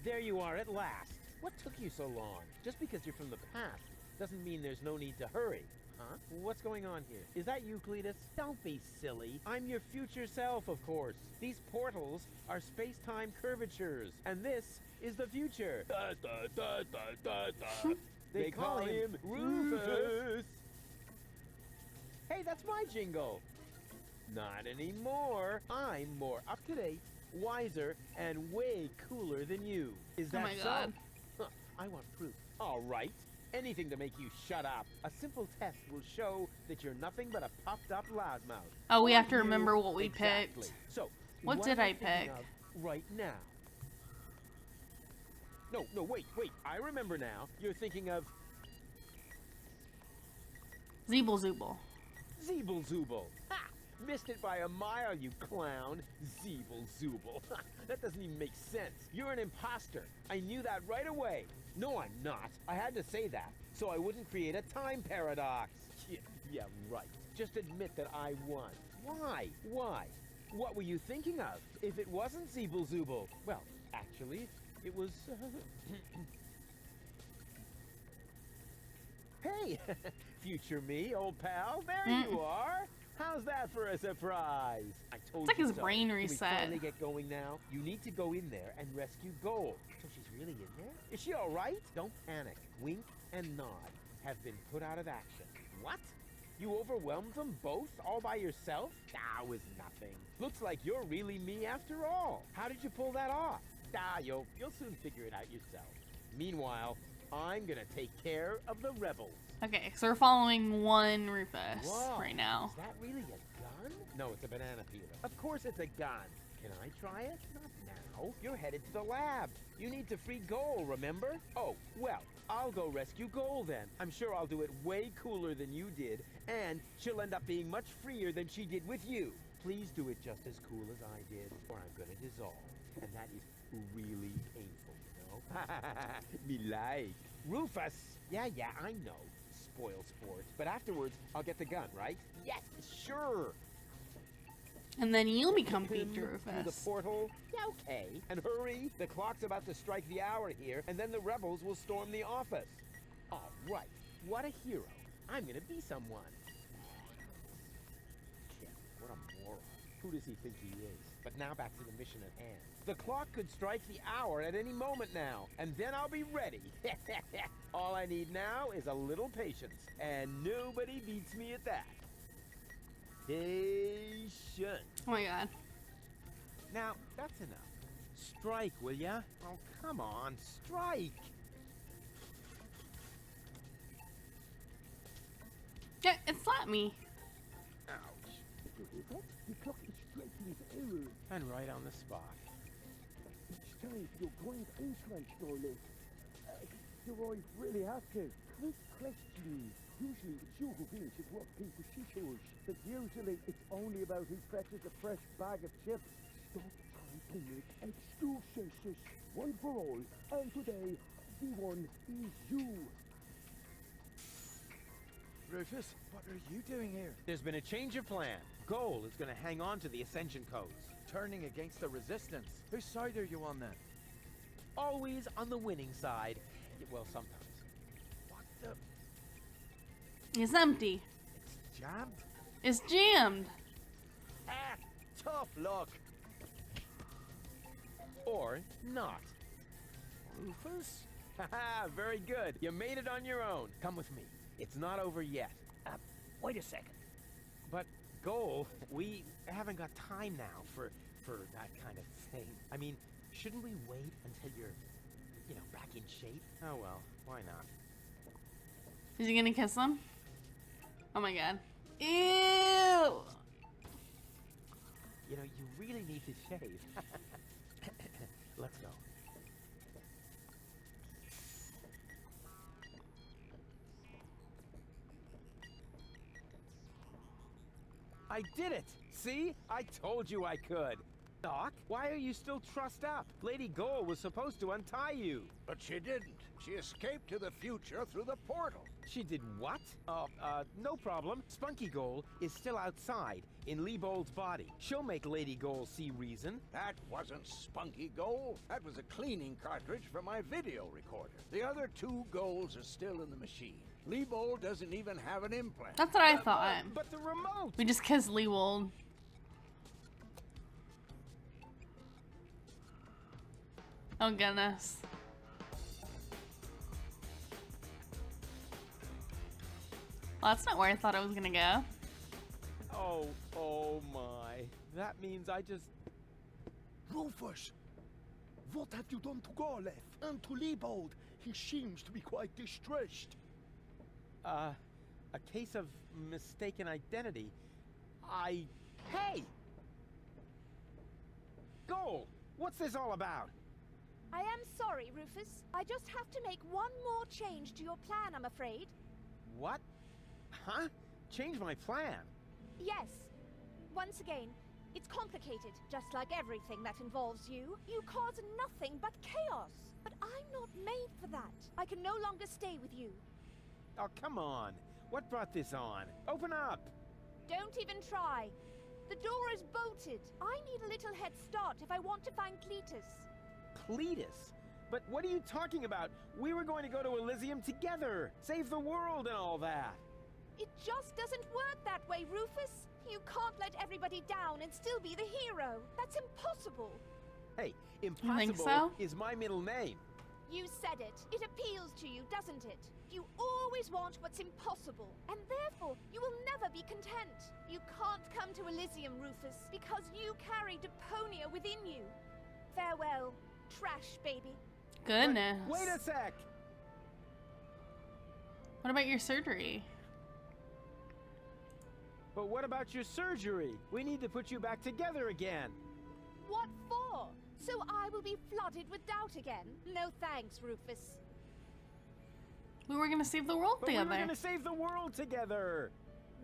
[SPEAKER 2] There you are at last. What took you so long? Just because you're from the past doesn't mean there's no need to hurry. Huh? What's going on here? Is that you, Cletus? Don't be silly. I'm your future self, of course. These portals are space-time curvatures, and this is the future. Da, da, da, da, da. They call him Rufus. Hey, that's my jingle. Not anymore. I'm more up-to-date, wiser, and way cooler than you. Is that
[SPEAKER 1] Oh my
[SPEAKER 2] so?
[SPEAKER 1] God.
[SPEAKER 2] Huh, I want proof. All right. Anything to make you shut up. A simple test will show that you're nothing but a puffed-up loudmouth.
[SPEAKER 1] Oh, we
[SPEAKER 2] Or
[SPEAKER 1] have to
[SPEAKER 2] you-
[SPEAKER 1] remember what we
[SPEAKER 2] exactly.
[SPEAKER 1] picked.
[SPEAKER 2] So,
[SPEAKER 1] What did
[SPEAKER 2] am
[SPEAKER 1] I
[SPEAKER 2] thinking
[SPEAKER 1] pick?
[SPEAKER 2] of right now? No, wait. I remember now. You're thinking of
[SPEAKER 1] Zeeble Zooble.
[SPEAKER 2] Zeeble Zooble. Ha! Missed it by a mile, you clown. Zeeble Zooble. That doesn't even make sense. You're an imposter. I knew that right away. No, I'm not. I had to say that, so I wouldn't create a time paradox. Yeah, right. Just admit that I won. Why? What were you thinking of? If it wasn't Zeeble Zooble, well, actually, it was... Hey, future me, old pal. There you are. How's that for a surprise? I told
[SPEAKER 1] It's like
[SPEAKER 2] you
[SPEAKER 1] his
[SPEAKER 2] so.
[SPEAKER 1] brain
[SPEAKER 2] Can we
[SPEAKER 1] reset.
[SPEAKER 2] finally get going now? You need to go in there and rescue Gold. So she's really in there? Is she all right? Don't panic. Wink and nod have been put out of action. What? You overwhelmed them both all by yourself? That was nothing. Looks like you're really me after all. How did you pull that off? You'll soon figure it out yourself. Meanwhile, I'm gonna take care of the rebels.
[SPEAKER 1] Okay, so we're following one Rufus
[SPEAKER 2] Whoa,
[SPEAKER 1] right now.
[SPEAKER 2] Is that really a gun? No, it's a banana peeler. Of course it's a gun. Can I try it? Not now. now. You're headed to the lab. You need to free Goal, remember? Oh, well, I'll go rescue Goal then. I'm sure I'll do it way cooler than you did, and she'll end up being much freer than she did with you. Please do it just as cool as I did, or I'm gonna dissolve. And that is really painful, you know? Me like. Rufus! Yeah, I know. Spoil sport. But afterwards, I'll get the gun, right? Yes, sure.
[SPEAKER 1] And then you'll become Pete
[SPEAKER 2] Through the
[SPEAKER 1] Rufus.
[SPEAKER 2] portal? Yeah, okay. And hurry, the clock's about to strike the hour here, and then the rebels will storm the office. All right, what a hero. I'm gonna be someone. Yeah, what a moron. Who does he think he is? But now back to the mission at hand. The clock could strike the hour at any moment now, and then I'll be ready. All I need now is a little patience, and nobody beats me at that. Patience.
[SPEAKER 1] Oh my god.
[SPEAKER 2] Now, that's enough. Strike, will ya? Oh, come on, strike!
[SPEAKER 1] Yeah, it slapped me.
[SPEAKER 2] Ouch.
[SPEAKER 3] The clock is striking its error.
[SPEAKER 2] And right on the spot.
[SPEAKER 3] It's time for your grand entrance, darling. Do I really have to? Quick question. Usually it's you who wins at rock, paper, scissors. But usually it's only about who fetches a fresh bag of chips. Stop trying to make excuses. One for all. And today, the one is you.
[SPEAKER 7] Rufus, what are you doing here?
[SPEAKER 2] There's been a change of plan. Goal is going to hang on to the Ascension codes.
[SPEAKER 7] Turning against the Resistance. Whose side are you on then?
[SPEAKER 2] Always on the winning side. Well, sometimes.
[SPEAKER 7] What the?
[SPEAKER 1] It's empty.
[SPEAKER 7] It's jammed?
[SPEAKER 1] It's jammed.
[SPEAKER 7] Ah, tough luck.
[SPEAKER 2] Or not.
[SPEAKER 7] Rufus?
[SPEAKER 2] Haha, very good. You made it on your own. Come with me. It's not over yet.
[SPEAKER 10] Wait a second.
[SPEAKER 2] But, Goal, we haven't got time now for that kind of thing. I mean, shouldn't we wait until you're, back in shape? Oh well, why not?
[SPEAKER 1] Is he gonna kiss him? Oh my god. Ew!
[SPEAKER 2] You really need to shave. Let's go. I did it! See? I told you I could. Doc, why are you still trussed up? Lady Goal was supposed to untie you.
[SPEAKER 6] But she didn't. She escaped to the future through the portal.
[SPEAKER 2] She did what? No problem. Spunky Goal is still outside in Leibold's body. She'll make Lady Goal see reason.
[SPEAKER 6] That wasn't Spunky Goal. That was a cleaning cartridge for my video recorder. The other two goals are still in the machine. Leibold doesn't even have an implant.
[SPEAKER 1] That's what I thought.
[SPEAKER 2] But the remote!
[SPEAKER 1] We just kissed Leewold. Oh goodness. Well, that's not where I thought it was gonna go.
[SPEAKER 2] Oh my. That means I just...
[SPEAKER 3] Rufus, what have you done to Garleth and to Leibold? He seems to be quite distressed.
[SPEAKER 2] A case of mistaken identity. Hey! Goal! What's this all about?
[SPEAKER 5] I am sorry, Rufus. I just have to make one more change to your plan, I'm afraid.
[SPEAKER 2] What? Huh? Change my plan?
[SPEAKER 5] Yes. Once again, it's complicated, just like everything that involves you. You cause nothing but chaos. But I'm not made for that. I can no longer stay with you.
[SPEAKER 2] Oh, come on. What brought this on? Open up!
[SPEAKER 5] Don't even try. The door is bolted. I need a little head start if I want to find Cletus.
[SPEAKER 2] Cletus? But what are you talking about? We were going to go to Elysium together. Save the world and all that.
[SPEAKER 5] It just doesn't work that way, Rufus. You can't let everybody down and still be the hero. That's impossible.
[SPEAKER 2] Hey,
[SPEAKER 1] think
[SPEAKER 2] impossible
[SPEAKER 1] so?
[SPEAKER 2] is my middle name.
[SPEAKER 5] You said it. It appeals to you, doesn't it? You always want what's impossible, and therefore you will never be content. You can't come to Elysium, Rufus, because you carry Deponia within you. Farewell, trash baby.
[SPEAKER 1] Goodness.
[SPEAKER 2] Wait a sec!
[SPEAKER 1] What about your surgery?
[SPEAKER 2] But what about your surgery? We need to put you back together again.
[SPEAKER 5] What for? So I will be flooded with doubt again? No thanks, Rufus.
[SPEAKER 1] We were gonna save the world
[SPEAKER 2] But we
[SPEAKER 1] together.
[SPEAKER 2] were gonna save the world together!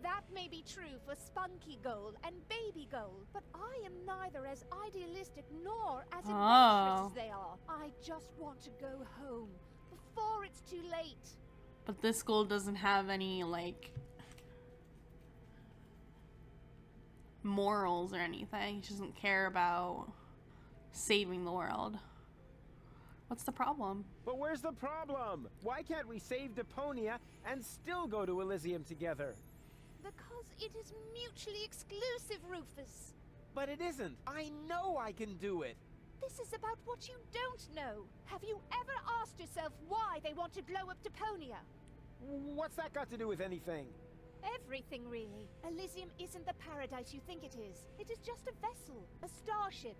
[SPEAKER 5] That may be true for Spunky Goal and Baby Goal, but I am neither as idealistic nor as adventurous as they are. I just want to go home before it's too late.
[SPEAKER 1] But this goal doesn't have any, like, morals or anything. She doesn't care about saving the world. What's the problem?
[SPEAKER 2] But where's the problem? Why can't we save Deponia and still go to Elysium together?
[SPEAKER 5] Because it is mutually exclusive, Rufus.
[SPEAKER 2] But it isn't. I know I can do it.
[SPEAKER 5] This is about what you don't know. Have you ever asked yourself why they want to blow up Deponia?
[SPEAKER 2] What's that got to do with anything?
[SPEAKER 5] Everything, really. Elysium isn't the paradise you think it is. It is just a vessel, a starship,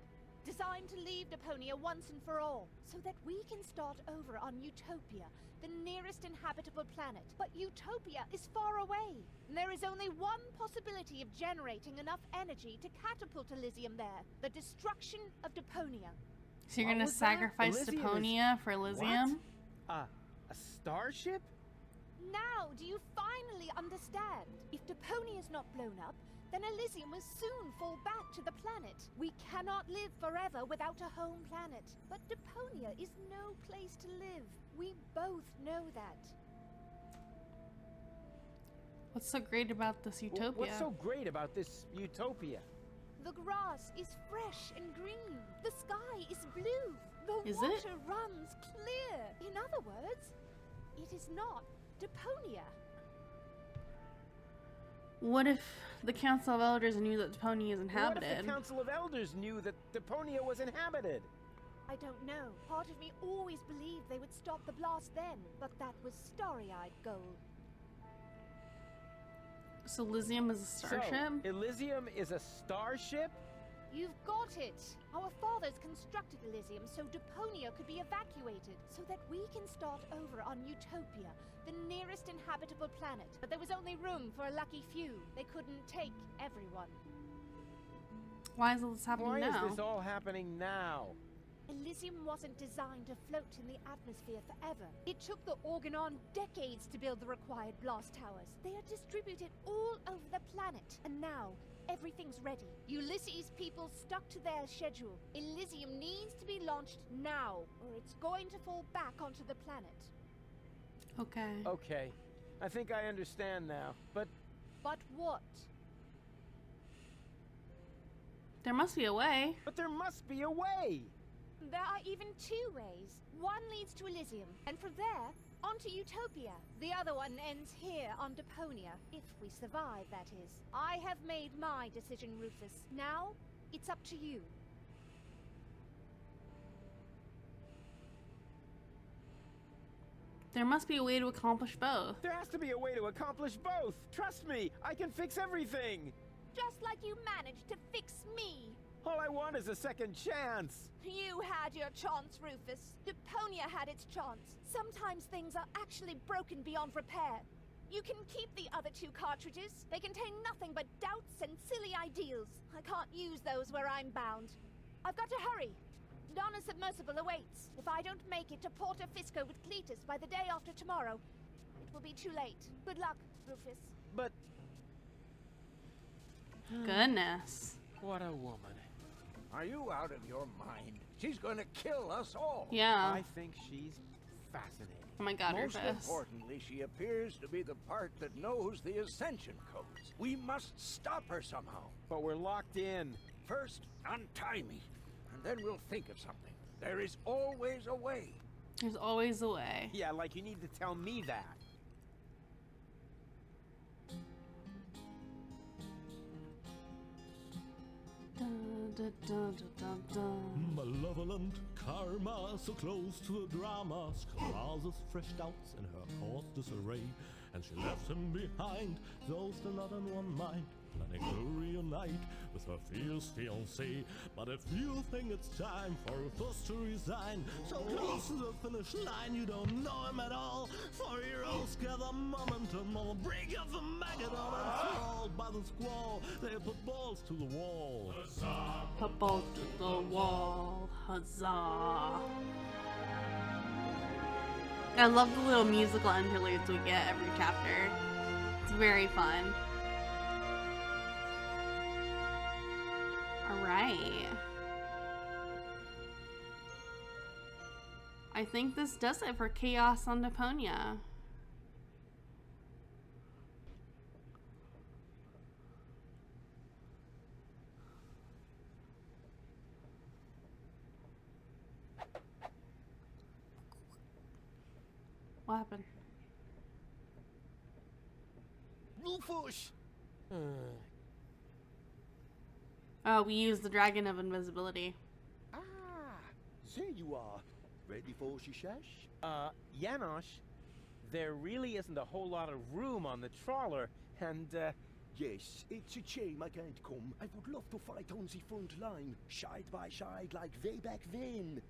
[SPEAKER 5] designed to leave Deponia once and for all, so that we can start over on Utopia, the nearest inhabitable planet. But Utopia is far away. There is only one possibility of generating enough energy to catapult Elysium there: the destruction of Deponia.
[SPEAKER 1] So you're
[SPEAKER 2] What
[SPEAKER 1] gonna
[SPEAKER 2] was that?
[SPEAKER 1] sacrifice
[SPEAKER 2] Elysium is-
[SPEAKER 1] Deponia for Elysium?
[SPEAKER 2] What? A starship?
[SPEAKER 5] Now, do you finally understand? If Deponia is not blown up, then Elysium will soon fall back to the planet. We cannot live forever without a home planet. But Deponia is no place to live. We both know that.
[SPEAKER 1] What's so great about this utopia?
[SPEAKER 2] What's so great about this utopia?
[SPEAKER 5] The grass is fresh and green. The sky is blue. The
[SPEAKER 1] Is
[SPEAKER 5] water
[SPEAKER 1] it?
[SPEAKER 5] runs clear. In other words, it is not Deponia.
[SPEAKER 1] What if the Council of Elders knew that Deponia is
[SPEAKER 2] What
[SPEAKER 1] inhabited?
[SPEAKER 2] if the Council of Elders knew that Deponia was inhabited?
[SPEAKER 5] I don't know. Part of me always believed they would stop the blast then, but that was starry-eyed gold.
[SPEAKER 1] So Elysium is a starship?
[SPEAKER 2] So, Elysium is a starship?
[SPEAKER 5] You've got it! Our fathers constructed Elysium so Deponia could be evacuated, so that we can start over on Utopia, the nearest inhabitable planet. But there was only room for a lucky few. They couldn't take everyone.
[SPEAKER 1] Why is all this happening
[SPEAKER 2] Why
[SPEAKER 1] now?
[SPEAKER 2] is this all happening now?
[SPEAKER 5] Elysium wasn't designed to float in the atmosphere forever. It took the Organon decades to build the required blast towers. They are distributed all over the planet, and now everything's ready. Ulysses' people stuck to their schedule. Elysium needs to be launched now, or it's going to fall back onto the planet.
[SPEAKER 1] Okay.
[SPEAKER 2] Okay, I think I understand now, but
[SPEAKER 5] But what?
[SPEAKER 1] There must be a way.
[SPEAKER 2] there must be a way!
[SPEAKER 5] There are even two ways. One leads to Elysium, and from there, onto Utopia. The other one ends here on Deponia, if we survive, that is. I have made my decision, Rufus. Now, it's up to you.
[SPEAKER 1] There must be a way to accomplish both.
[SPEAKER 2] There has to be a way to accomplish both! Trust me, I can fix everything!
[SPEAKER 5] Just like you managed to fix me.
[SPEAKER 2] All I want is a second chance!
[SPEAKER 5] You had your chance, Rufus. Deponia had its chance. Sometimes things are actually broken beyond repair. You can keep the other two cartridges. They contain nothing but doubts and silly ideals. I can't use those where I'm bound. I've got to hurry. Donna Submersible awaits. If I don't make it to Porto Fisco with Cletus by the day after tomorrow, it will be too late. Good luck, Rufus.
[SPEAKER 2] But
[SPEAKER 1] Goodness.
[SPEAKER 2] what a woman.
[SPEAKER 6] Are you out of your mind? She's going to kill us all.
[SPEAKER 1] Yeah.
[SPEAKER 2] I think she's fascinating.
[SPEAKER 1] Oh my god,
[SPEAKER 6] Most
[SPEAKER 1] Rufus.
[SPEAKER 6] importantly, she appears to be the part that knows the Ascension codes. We must stop her somehow.
[SPEAKER 2] But we're locked in.
[SPEAKER 6] First, untie me, and then we'll think of something. There is always a way.
[SPEAKER 1] There's always a way.
[SPEAKER 2] Yeah, like you need to tell me that.
[SPEAKER 1] Dun, dun, dun, dun, dun.
[SPEAKER 11] Malevolent karma, so close to a drama, causes fresh doubts in her course disarray, and she left him behind, though still not in one mind. planning to reunite with her fierce fiancé. But if you think it's time for Rufus to resign, so close to the finish line you don't know him at all. For heroes gather momentum on the brink of the Magadon, and thralled by the squall, they put balls to the wall. Huzzah!
[SPEAKER 1] Put balls to the wall. Huzzah! I love the little musical interludes we get every chapter. It's very fun. Alright. I think this does it for Chaos on Deponia. What happened?
[SPEAKER 3] Rufus!
[SPEAKER 1] Oh, we used the Dragon of Invisibility.
[SPEAKER 3] Ah, there you are. Ready for Shishash?
[SPEAKER 2] Janosch, there really isn't a whole lot of room on the trawler, and,
[SPEAKER 3] Yes, it's a shame I can't come. I would love to fight on the front line, side by side like way back then.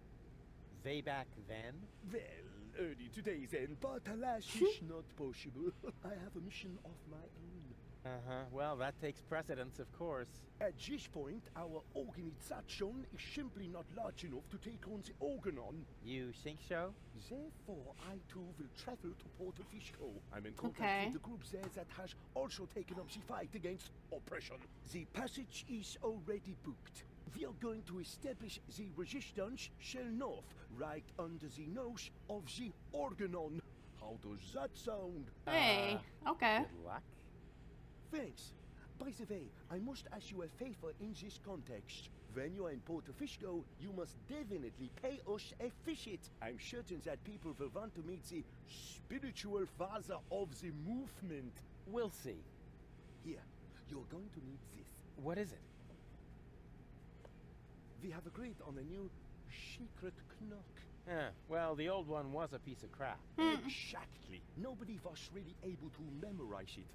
[SPEAKER 2] way back then?
[SPEAKER 3] Well, early today then, but alas, it's not possible. I have a mission of my own.
[SPEAKER 2] Uh-huh, well, that takes precedence, of course.
[SPEAKER 3] At this point, our organization is simply not large enough to take on the Organon.
[SPEAKER 2] You think so?
[SPEAKER 3] Therefore, I too will travel to Porto Fisco. I'm in contact with the group there that has also taken up the fight against oppression. The passage is already booked. We are going to establish the resistance shell north, right under the nose of the Organon. How does that sound?
[SPEAKER 1] Hey, okay.
[SPEAKER 2] Good luck.
[SPEAKER 3] Thanks. By the way, I must ask you a favor in this context. When you are in Porto Fisco, you must definitely pay us a visit. I'm certain that people will want to meet the spiritual father of the movement.
[SPEAKER 2] We'll see.
[SPEAKER 3] Here, you're going to need this.
[SPEAKER 2] What is it?
[SPEAKER 3] We have agreed on a new secret knock.
[SPEAKER 2] Well, the old one was a piece of crap.
[SPEAKER 3] Exactly. Nobody was really able to memorize it.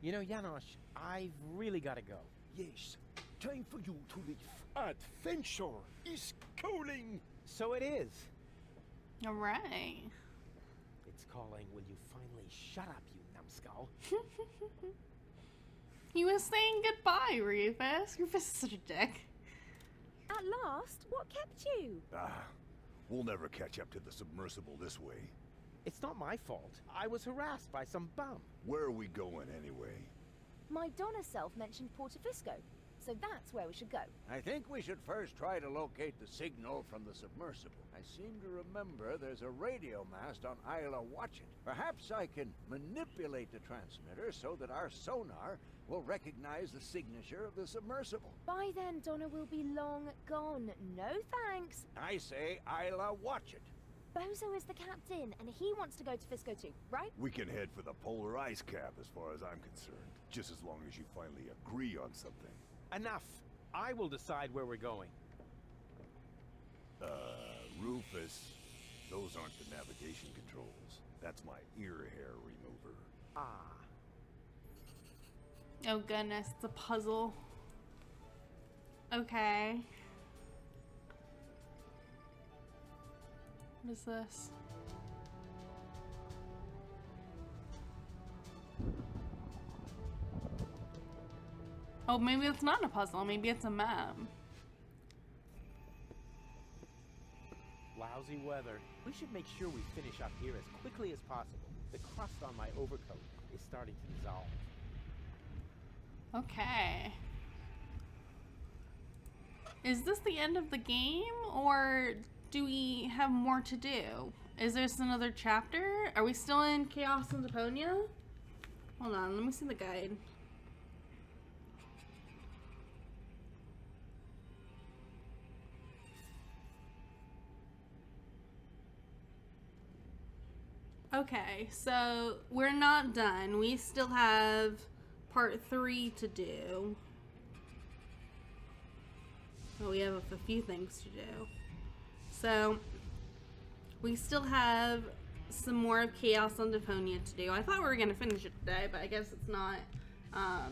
[SPEAKER 2] You know, Janosch, I've really got to go.
[SPEAKER 3] Yes, time for you to leave. Adventure is calling.
[SPEAKER 2] So it is.
[SPEAKER 1] All right.
[SPEAKER 2] It's calling, will you finally shut up, you numbskull?
[SPEAKER 1] He was saying goodbye, Rufus. Rufus is such a dick.
[SPEAKER 5] At last, what kept you?
[SPEAKER 3] We'll never catch up to the submersible this way.
[SPEAKER 2] It's not my fault. I was harassed by some bum.
[SPEAKER 3] Where are we going anyway?
[SPEAKER 5] My Donna self mentioned Porto Fisco, so that's where we should go.
[SPEAKER 6] I think we should first try to locate the signal from the submersible. I seem to remember there's a radio mast on Isla Watchet. Perhaps I can manipulate the transmitter so that our sonar will recognize the signature of the submersible.
[SPEAKER 5] By then, Donna will be long gone. No thanks.
[SPEAKER 6] I say Isla Watchet.
[SPEAKER 5] Bozo is the captain, and he wants to go to Fisco too, right?
[SPEAKER 3] We can head for the polar ice cap as far as I'm concerned. Just as long as you finally agree on something.
[SPEAKER 2] Enough. I will decide where we're going.
[SPEAKER 3] Rufus, those aren't the navigation controls. That's my ear hair remover.
[SPEAKER 1] Oh goodness, it's a puzzle. Okay. What is this? Oh, maybe it's not a puzzle. Maybe it's a map.
[SPEAKER 2] Lousy weather. We should make sure we finish up here as quickly as possible. The crust on my overcoat is starting to dissolve.
[SPEAKER 1] Okay. Is this the end of the game, or do we have more to do? Is this another chapter? Are we still in Chaos and Deponia? Hold on, let me see the guide. Okay, so we're not done. We still have part 3 to do. Well, we have a few things to do. So, we still have some more of Chaos on Deponia to do. I thought we were going to finish it today, but I guess it's not.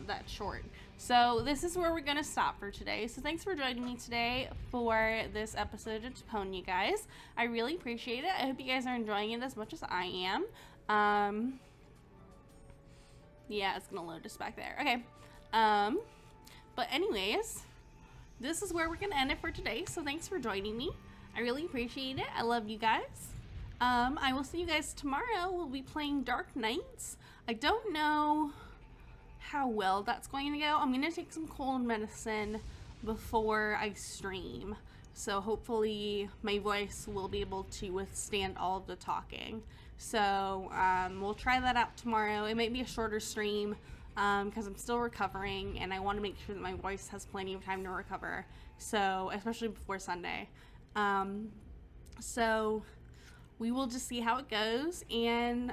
[SPEAKER 1] that short. So this is where we're gonna stop for today. So thanks for joining me today for this episode of Deponia, guys. I really appreciate it. I hope you guys are enjoying it as much as I am. Yeah, it's gonna load just back there. Okay. But anyways, this is where we're gonna end it for today. So thanks for joining me. I really appreciate it. I love you guys. I will see you guys tomorrow. We'll be playing Dark Knights. I don't know how well that's going to go. I'm gonna take some cold medicine before I stream, so hopefully my voice will be able to withstand all of the talking. So we'll try that out tomorrow. It might be a shorter stream because I'm still recovering and I want to make sure that my voice has plenty of time to recover, so especially before Sunday. So we will just see how it goes and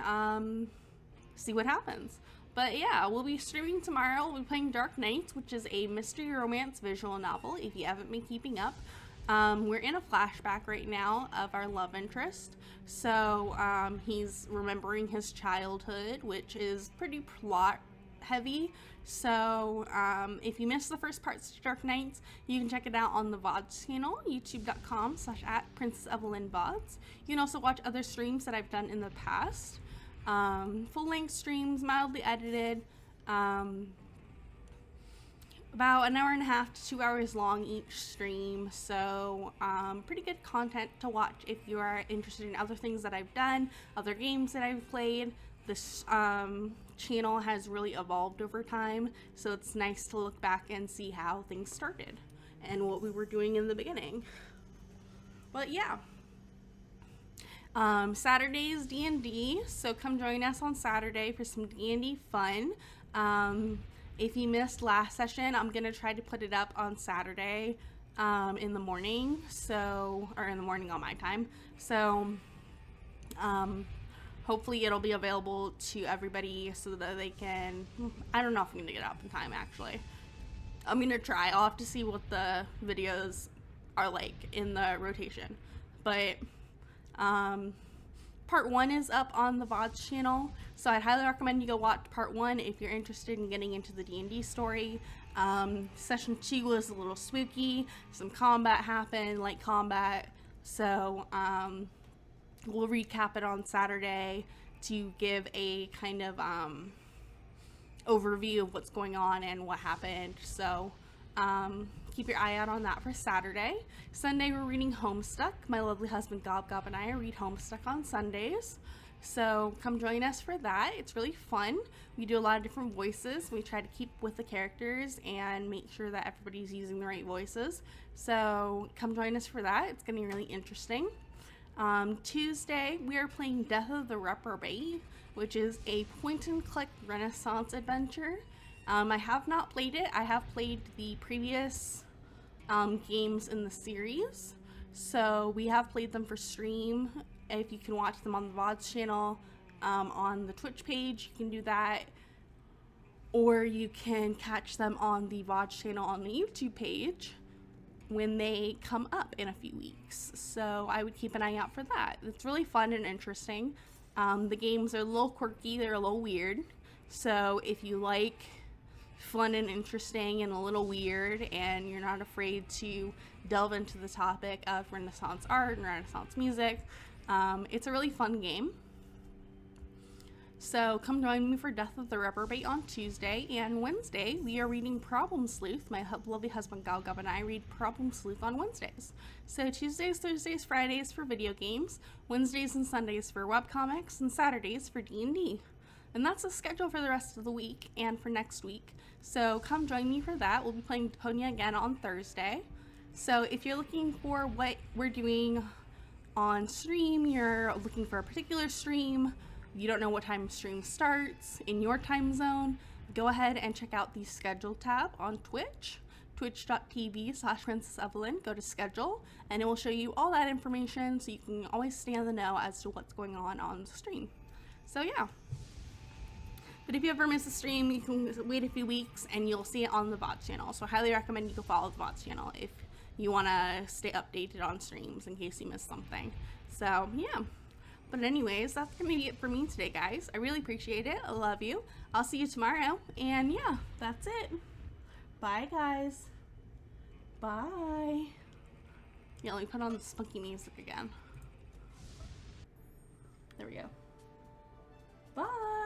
[SPEAKER 1] see what happens. But yeah, we'll be streaming tomorrow. We'll be playing Dark Knights, which is a mystery romance visual novel, if you haven't been keeping up. We're in a flashback right now of our love interest. So he's remembering his childhood, which is pretty plot heavy. So if you missed the first parts of Dark Knights, you can check it out on the VODs channel, youtube.com/@princessevillan_VODs. You can also watch other streams that I've done in the past. Full-length streams, mildly edited, about an hour and a half to 2 hours long each stream, so pretty good content to watch if you are interested in other things that I've done, other games that I've played. This channel has really evolved over time, so it's nice to look back and see how things started and what we were doing in the beginning. But yeah. Saturday's D&D, so come join us on Saturday for some D&D fun. If you missed last session, I'm gonna try to put it up on Saturday in the morning, or in the morning on my time, so hopefully it'll be available to everybody so that they can, I don't know if I'm gonna get it up in time actually. I'm gonna try. I'll have to see what the videos are like in the rotation, but part 1 is up on the VODs channel, so I'd highly recommend you go watch part 1 if you're interested in getting into the D&D story. Session 2 was a little spooky, some combat happened, light combat, so we'll recap it on Saturday to give a kind of overview of what's going on and what happened, so keep your eye out on that for Saturday. Sunday we're reading Homestuck. My lovely husband Gob and I read Homestuck on Sundays, so come join us for that. It's really fun. We do a lot of different voices. We try to keep with the characters and make sure that everybody's using the right voices, so come join us for that. It's gonna be really interesting. Tuesday we are playing Death of the Reprobate, which is a point-and-click Renaissance adventure. I have not played it. I have played the previous games in the series, so we have played them for stream. If you can watch them on the VODs channel, on the Twitch page, you can do that, or you can catch them on the VODs channel on the YouTube page when they come up in a few weeks, so I would keep an eye out for that. It's really fun and interesting. The games are a little quirky, they're a little weird, so if you like fun and interesting and a little weird and you're not afraid to delve into the topic of Renaissance art and Renaissance music, it's a really fun game. So come join me for Death of the Reprobate on Tuesday, and Wednesday we are reading Problem Sleuth. My lovely husband Galgub and I read Problem Sleuth on Wednesdays. So Tuesdays, Thursdays, Fridays for video games, Wednesdays and Sundays for webcomics, and Saturdays for D&D. And that's the schedule for the rest of the week and for next week. So come join me for that. We'll be playing Deponia again on Thursday. So if you're looking for what we're doing on stream, you're looking for a particular stream, you don't know what time stream starts in your time zone, go ahead and check out the schedule tab on Twitch, twitch.tv/princessevillan. Go to schedule and it will show you all that information so you can always stay on the know as to what's going on the stream. So yeah. But if you ever miss a stream, you can wait a few weeks and you'll see it on the VODs channel. So I highly recommend you go follow the VODs channel if you want to stay updated on streams in case you missed something. So yeah. But anyways, that's gonna be it for me today, guys. I really appreciate it. I love you. I'll see you tomorrow. And yeah, that's it. Bye, guys. Bye. Yeah, let me put on the spunky music again. There we go. Bye.